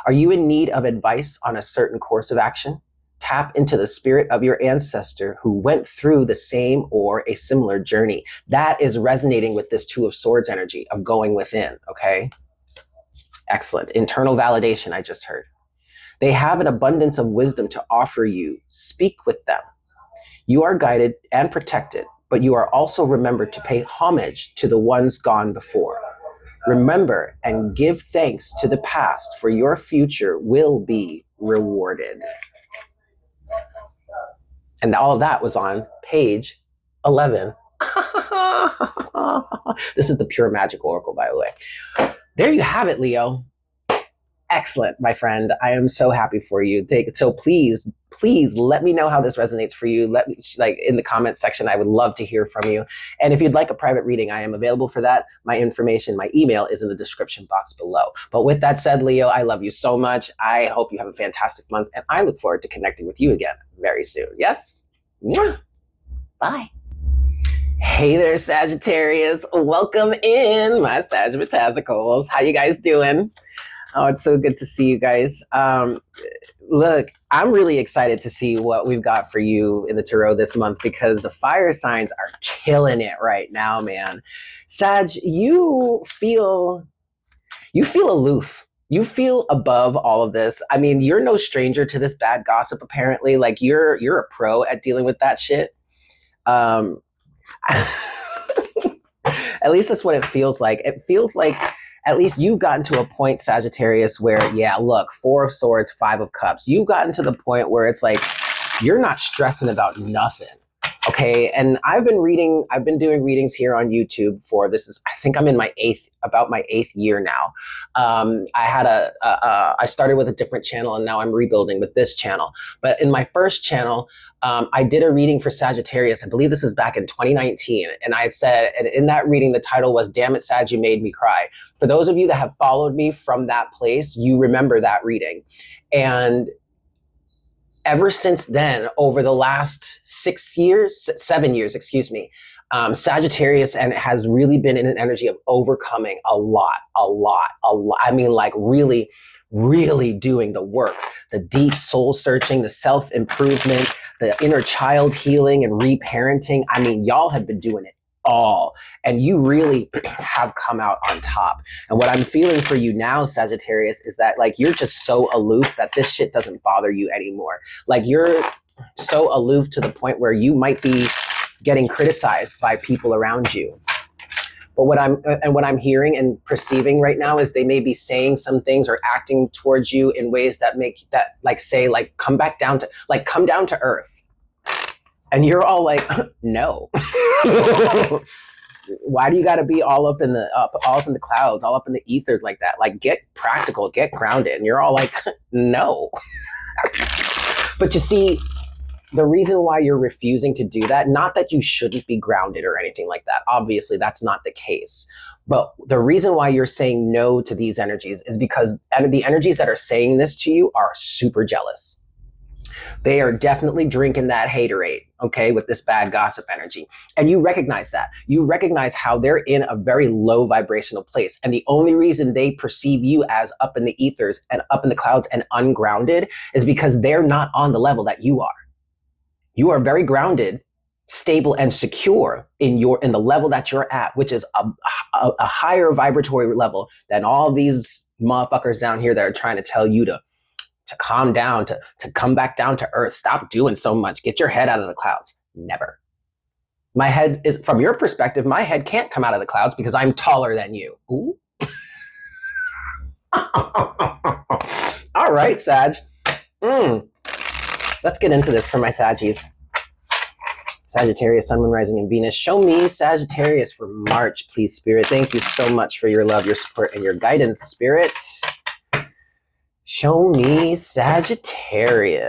Speaker 1: Are you in need of advice on a certain course of action? Tap into the spirit of your ancestor who went through the same or a similar journey. That is resonating with this Two of Swords energy of going within, okay? Excellent. Internal validation, I just heard. They have an abundance of wisdom to offer you. Speak with them. You are guided and protected, but you are also remembered to pay homage to the ones gone before. Remember and give thanks to the past, for your future will be rewarded. And all of that was on page 11. This is the Pure Magic Oracle, by the way. There you have it, Leo. Excellent, my friend. I am so happy for you. So please let me know how this resonates for you. Let me, like, in the comments section. I would love to hear from you. And if you'd like a private reading, I am available for that. My information, my email is in the description box below. But with that said, Leo, I love you so much. I hope you have a fantastic month, and I look forward to connecting with you again very soon. Yes? Mwah. Bye. Hey there, Sagittarius. Welcome in, my Sagittasicals. How you guys doing? Oh, it's so good to see you guys. Look, I'm really excited to see what we've got for you in the tarot this month, because the fire signs are killing it right now, man. Sag, you feel aloof. You feel above all of this. I mean, you're no stranger to this bad gossip, apparently. Like, you're a pro at dealing with that shit. At least that's what it feels like. It feels like at least you've gotten to a point, Sagittarius, where, yeah, look, 4 of Swords, 5 of Cups. You've gotten to the point where it's like you're not stressing about nothing. Okay, and I've been doing readings here on YouTube for I think I'm in my 8th year now. I started with a different channel, and now I'm rebuilding with this channel. But in my first channel, I did a reading for Sagittarius. I believe this was back in 2019. And I said, and in that reading, the title was, "Damn it, Sag, you made me cry." For those of you that have followed me from that place, you remember that reading. And ever since then, over the last 7 years, Sagittarius and has really been in an energy of overcoming a lot. I mean, like, really, really doing the work, the deep soul searching, the self-improvement, the inner child healing and reparenting. I mean, y'all have been doing it all, and you really have come out on top. And what I'm feeling for you now, Sagittarius, is that, like, you're just so aloof that this shit doesn't bother you anymore. Like, you're so aloof to the point where you might be getting criticized by people around you. But what I'm hearing and perceiving right now is they may be saying some things or acting towards you in ways that make that like say like come down to earth. And you're all like, no. Why do you got to be all up in the clouds, all up in the ethers like that? Like, get practical, get grounded. And you're all like, no. But you see, the reason why you're refusing to do that, not that you shouldn't be grounded or anything like that. Obviously, that's not the case. But the reason why you're saying no to these energies is because the energies that are saying this to you are super jealous. They are definitely drinking that haterade, okay, with this bad gossip energy. And you recognize that. You recognize how they're in a very low vibrational place. And the only reason they perceive you as up in the ethers and up in the clouds and ungrounded is because they're not on the level that you are. You are very grounded, stable, and secure in the level that you're at, which is a higher vibratory level than all these motherfuckers down here that are trying to tell you to calm down, to come back down to earth. Stop doing so much. Get your head out of the clouds. Never. My head is, from your perspective, my head can't come out of the clouds because I'm taller than you. Ooh. All right, Sag. Let's get into this for my Saggies. Sagittarius, Sun, Moon, Rising, and Venus. Show me Sagittarius for March, please, Spirit. Thank you so much for your love, your support, and your guidance, Spirit. Show me Sagittarius.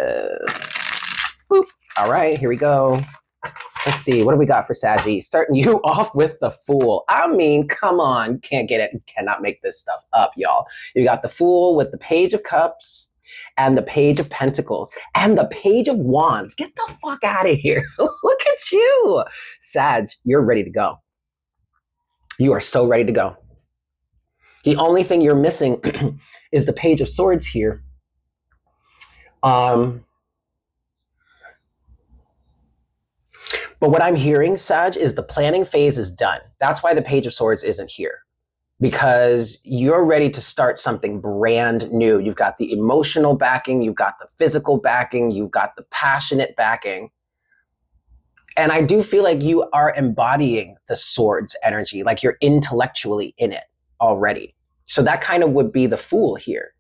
Speaker 1: Boop. All right, here we go. Let's see, what do we got for Saggy? Starting you off with the Fool. I mean, come on, can't get it, cannot make this stuff up, y'all. You got the Fool with the Page of Cups and the Page of Pentacles and the Page of Wands. Get the fuck out of here. Look at you. Sag, you're ready to go. You are so ready to go. The only thing you're missing is the Page of Swords here. But what I'm hearing, Sag, is the planning phase is done. That's why the Page of Swords isn't here. Because you're ready to start something brand new. You've got the emotional backing, you've got the physical backing, you've got the passionate backing. And I do feel like you are embodying the Swords energy, like you're intellectually in it already. So that kind of would be the Fool here.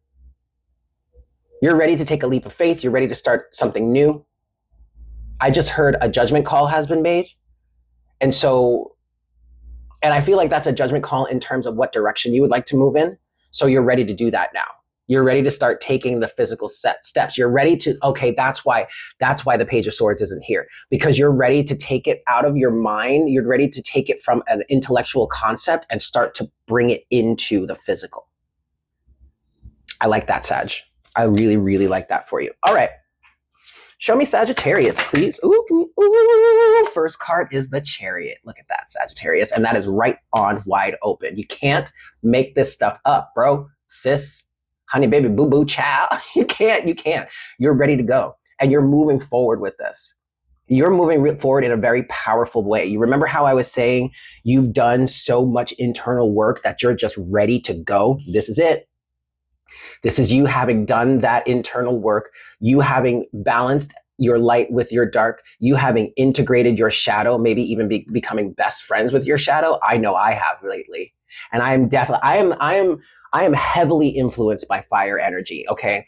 Speaker 1: You're ready to take a leap of faith. You're ready to start something new. I just heard a judgment call has been made. And I feel like that's a judgment call in terms of what direction you would like to move in. So you're ready to do that now. You're ready to start taking the physical steps. You're ready to, okay, that's why the Page of Swords isn't here. Because you're ready to take it out of your mind. You're ready to take it from an intellectual concept and start to bring it into the physical. I like that, Sag. I really, really like that for you. All right. Show me Sagittarius, please. Ooh, ooh, ooh. First card is the Chariot. Look at that, Sagittarius. And that is right on wide open. You can't make this stuff up, bro. Sis, honey, baby, boo-boo, child. You can't. You're ready to go. And you're moving forward with this. You're moving forward in a very powerful way. You remember how I was saying you've done so much internal work that you're just ready to go? This is it. This is you having done that internal work, you having balanced your light with your dark, you having integrated your shadow, maybe even becoming best friends with your shadow. I know I have lately. And I am heavily influenced by fire energy, okay?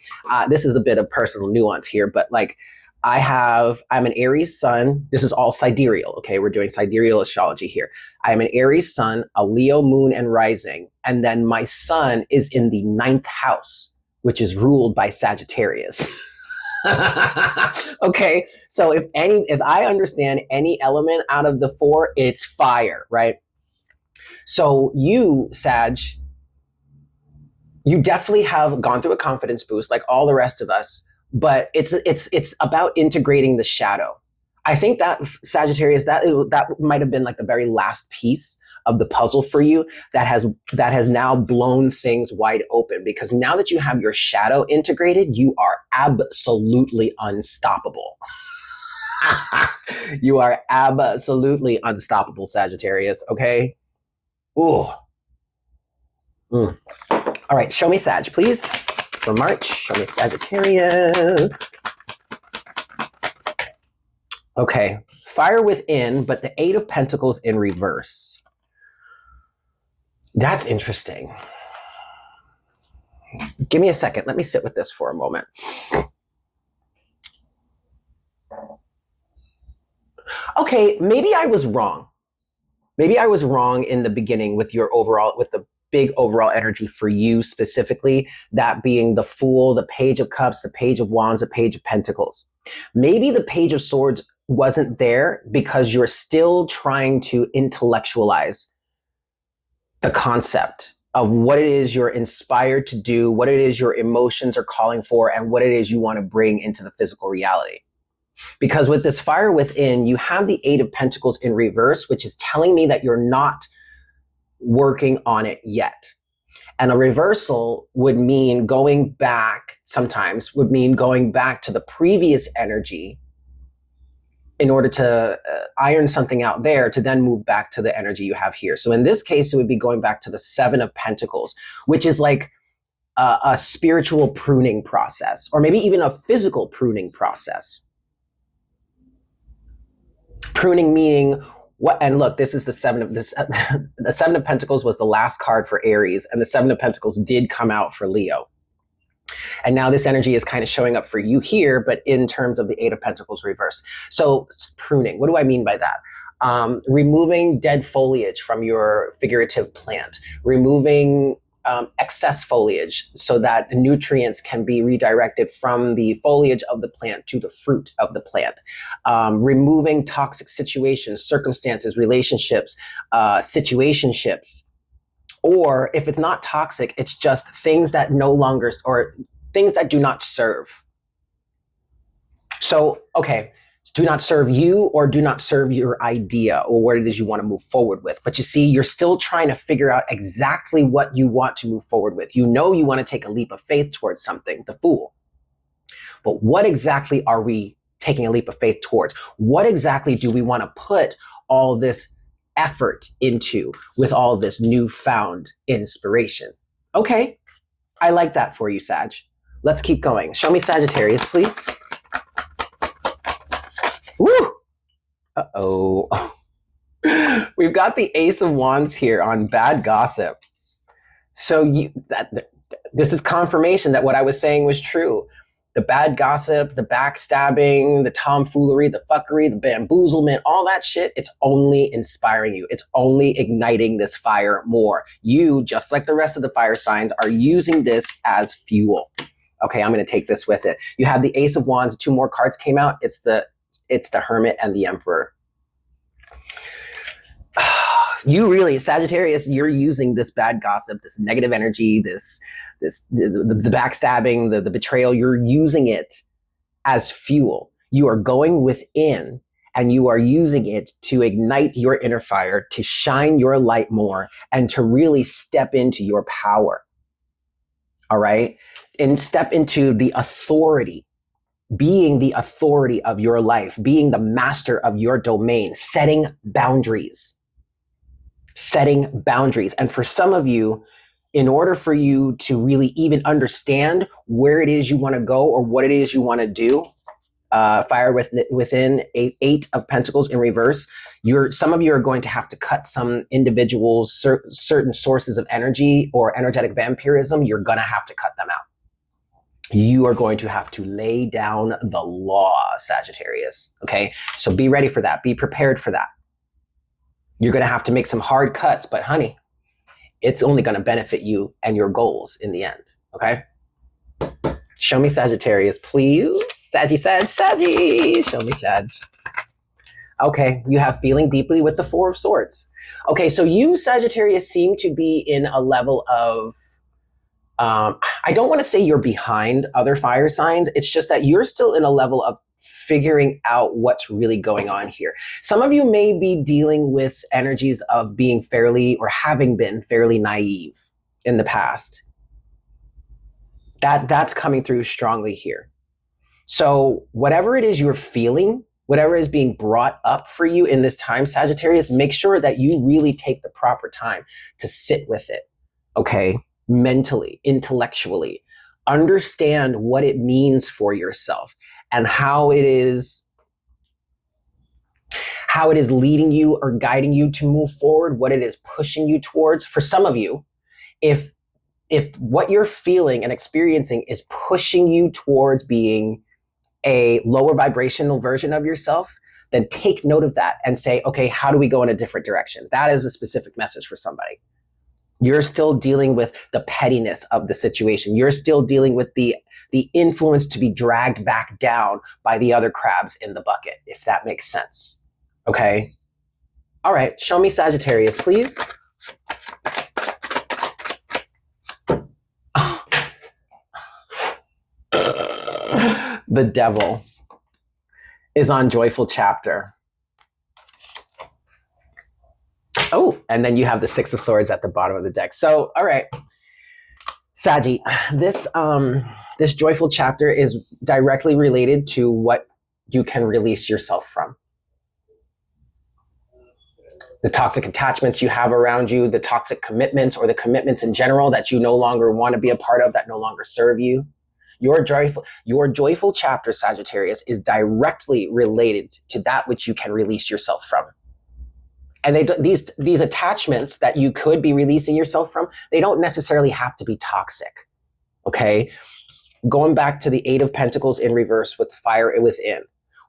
Speaker 1: This is a bit of personal nuance here, but like I'm an Aries sun. This is all sidereal, okay? We're doing sidereal astrology here. I'm an Aries sun, a Leo moon and rising, and then my sun is in the 9th house, which is ruled by Sagittarius. Okay, so if I understand any element out of the 4, it's fire, right? So you, Sag, you definitely have gone through a confidence boost like all the rest of us. But it's about integrating the shadow. I think that Sagittarius, that might have been like the very last piece of the puzzle for you that has now blown things wide open, because now that you have your shadow integrated, you are absolutely unstoppable. You are absolutely unstoppable, Sagittarius, okay? Ooh. All right, show me Sag, please. For March, show me Sagittarius. Okay, fire within, but the 8 of Pentacles in reverse. That's interesting. Give me a second. Let me sit with this for a moment. Okay, maybe I was wrong. Maybe I was wrong in the beginning with your overall, with the big overall energy for you specifically, that being the Fool, the Page of Cups, the Page of Wands, the Page of Pentacles. Maybe the Page of Swords wasn't there because you're still trying to intellectualize the concept of what it is you're inspired to do, what it is your emotions are calling for, and what it is you want to bring into the physical reality. Because with this fire within, you have the Eight of Pentacles in reverse, which is telling me that you're not working on it yet. And a reversal would mean going back, sometimes would mean going back to the previous energy in order to iron something out there to then move back to the energy you have here. So in this case, it would be going back to the Seven of Pentacles, which is like a spiritual pruning process, or maybe even a physical pruning process. Pruning meaning what? And look, this is the Seven of this. The Seven of Pentacles was the last card for Aries, and the Seven of Pentacles did come out for Leo. And now this energy is kind of showing up for you here, but in terms of the Eight of Pentacles reverse. So pruning, what do I mean by that? Removing dead foliage from your figurative plant, removing excess foliage so that nutrients can be redirected from the foliage of the plant to the fruit of the plant. Removing toxic situations, circumstances, relationships, situationships. Or if it's not toxic, it's just things that no longer, or things that do not serve. So, okay, do not serve you or do not serve your idea or what it is you want to move forward with. But you see, you're still trying to figure out exactly what you want to move forward with. You know you want to take a leap of faith towards something, the Fool. But what exactly are we taking a leap of faith towards? What exactly do we want to put all this effort into with all this newfound inspiration? Okay, I like that for you, Sag. Let's keep going. Show me Sagittarius, please. Woo! Uh-oh. We've got the Ace of Wands here on bad gossip. So this is confirmation that what I was saying was true. The bad gossip, the backstabbing, the tomfoolery, the fuckery, the bamboozlement, all that shit, it's only inspiring you. It's only igniting this fire more. You, just like the rest of the fire signs, are using this as fuel. Okay, I'm going to take this with it. You have the Ace of Wands. 2 more cards came out. It's the Hermit and the Emperor. You really, Sagittarius, you're using this bad gossip, this negative energy, the backstabbing, the betrayal. You're using it as fuel. You are going within and you are using it to ignite your inner fire, to shine your light more, and to really step into your power. All right? And step into the authority, being the authority of your life, being the master of your domain, setting boundaries. And for some of you, in order for you to really even understand where it is you want to go or what it is you want to do, fire within 8 of Pentacles in reverse, some of you are going to have to cut some individuals, certain sources of energy or energetic vampirism. You're going to have to cut them out. You are going to have to lay down the law, Sagittarius. Okay, so be ready for that. Be prepared for that. You're going to have to make some hard cuts, but honey, it's only going to benefit you and your goals in the end. Okay? Show me Sagittarius, please. Saggy. Show me Sag. Okay, you have feeling deeply with the 4 of Swords. Okay, so you, Sagittarius, seem to be in a level of, I don't want to say you're behind other fire signs. It's just that you're still in a level of figuring out what's really going on here. Some of you may be dealing with energies of being fairly, or having been fairly naive in the past. That's coming through strongly here. So whatever it is you're feeling, whatever is being brought up for you in this time, Sagittarius, make sure that you really take the proper time to sit with it. Okay? Mentally, intellectually, understand what it means for yourself and how it is how it is leading you or guiding you to move forward, what it is pushing you towards. For some of you, if what you're feeling and experiencing is pushing you towards being a lower vibrational version of yourself, then take note of that and say, okay, how do we go in a different direction? That is a specific message for somebody. You're still dealing with the pettiness of the situation. You're still dealing with the influence to be dragged back down by the other crabs in the bucket, if that makes sense. Okay? All right, show me Sagittarius, please. The devil is on joyful chapter. Oh, and then you have the Six of Swords at the bottom of the deck. So, all right, Saggy, this joyful chapter is directly related to what you can release yourself from. The toxic attachments you have around you, the toxic commitments or the commitments in general that you no longer want to be a part of, that no longer serve you. Your joyful chapter, Sagittarius, is directly related to that which you can release yourself from. And these attachments that you could be releasing yourself from, they don't necessarily have to be toxic. Okay? Going back to the Eight of Pentacles in reverse with fire within,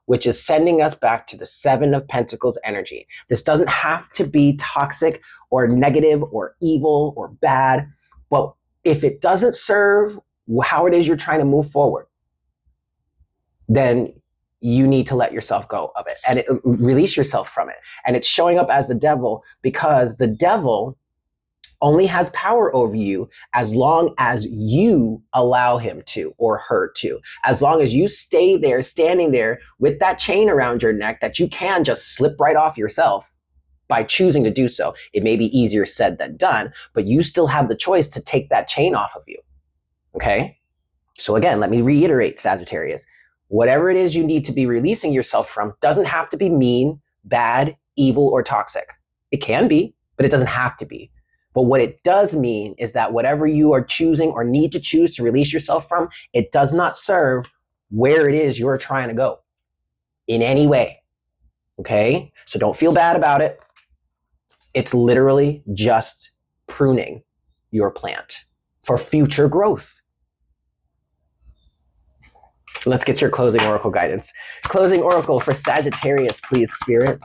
Speaker 1: which is sending us back to the Seven of Pentacles energy. This doesn't have to be toxic or negative or evil or bad, but if it doesn't serve how it is you're trying to move forward, then you need to let yourself go of it and release yourself from it. And it's showing up as the devil because the devil only has power over you as long as you allow him to or her to. As long as you stay there, standing there with that chain around your neck that you can just slip right off yourself by choosing to do so. It may be easier said than done, but you still have the choice to take that chain off of you. Okay? So again, let me reiterate, Sagittarius. Whatever it is you need to be releasing yourself from doesn't have to be mean, bad, evil, or toxic. It can be, but it doesn't have to be. But what it does mean is that whatever you are choosing or need to choose to release yourself from, it does not serve where it is you're trying to go in any way. Okay? So don't feel bad about it. It's literally just pruning your plant for future growth. Let's get your closing oracle guidance. Closing oracle for Sagittarius, please, Spirit.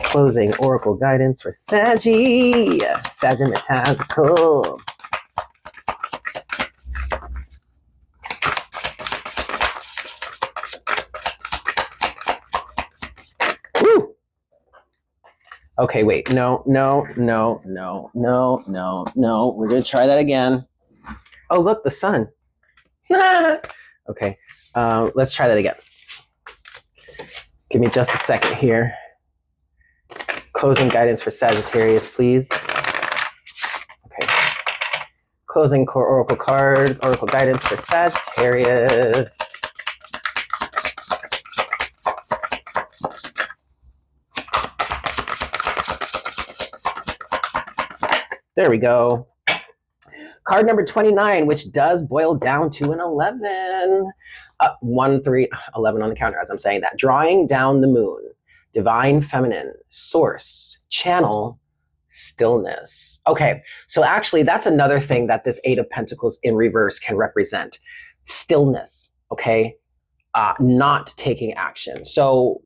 Speaker 1: Closing oracle guidance for Saggy. Sagittarius. Woo! Okay, wait. No. We're going to try that again. Oh, look, the sun. Okay, let's try that again. Give me just a second here. Closing guidance for Sagittarius, please. Okay. Closing core oracle card, oracle guidance for Sagittarius. There we go. Card number 29, which does boil down to an 11. 1, 3, 11 on the counter as I'm saying that. Drawing down the moon. Divine feminine. Source. Channel. Stillness. Okay, so actually that's another thing that this Eight of Pentacles in reverse can represent. Stillness, okay? Not taking action. So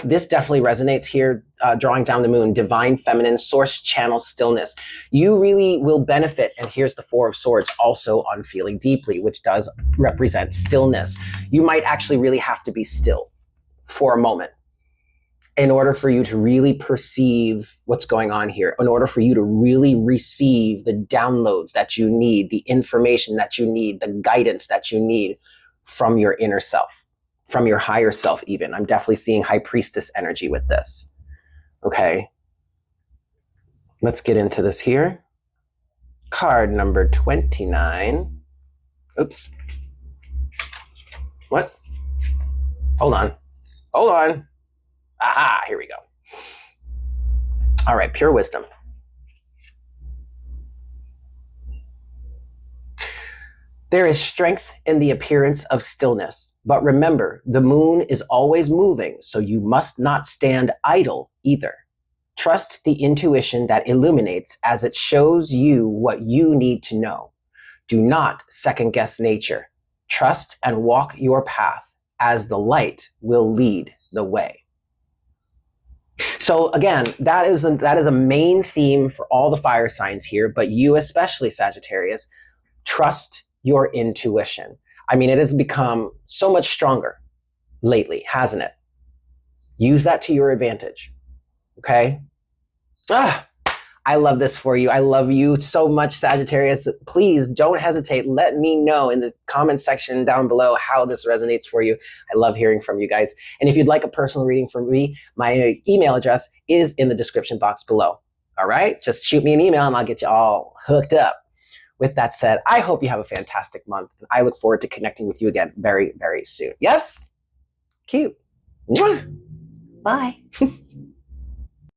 Speaker 1: this definitely resonates here, drawing down the moon, divine feminine, source, channel, stillness. You really will benefit, and here's the Four of Swords also on feeling deeply, which does represent stillness. You might actually really have to be still for a moment in order for you to really perceive what's going on here, in order for you to really receive the downloads that you need, the information that you need, the guidance that you need from your inner self. From your higher self even. I'm definitely seeing High Priestess energy with this. Okay. Let's get into this here. Card number 29. Oops. What? Hold on. Aha, here we go. All right, pure wisdom. There is strength in the appearance of stillness, but remember, the moon is always moving, so you must not stand idle either. Trust the intuition that illuminates as it shows you what you need to know. Do not second guess nature. Trust and walk your path, as the light will lead the way. So again, that is a main theme for all the fire signs here, but you especially, Sagittarius, trust your intuition. I mean, it has become so much stronger lately, hasn't it? Use that to your advantage. Okay? I love this for you. I love you so much, Sagittarius. Please don't hesitate. Let me know in the comment section down below how this resonates for you. I love hearing from you guys. And if you'd like a personal reading from me, my email address is in the description box below. All right? Just shoot me an email and I'll get you all hooked up. With that said, I hope you have a fantastic month. And I look forward to connecting with you again very, very soon. Yes? Cute. Mwah. Bye.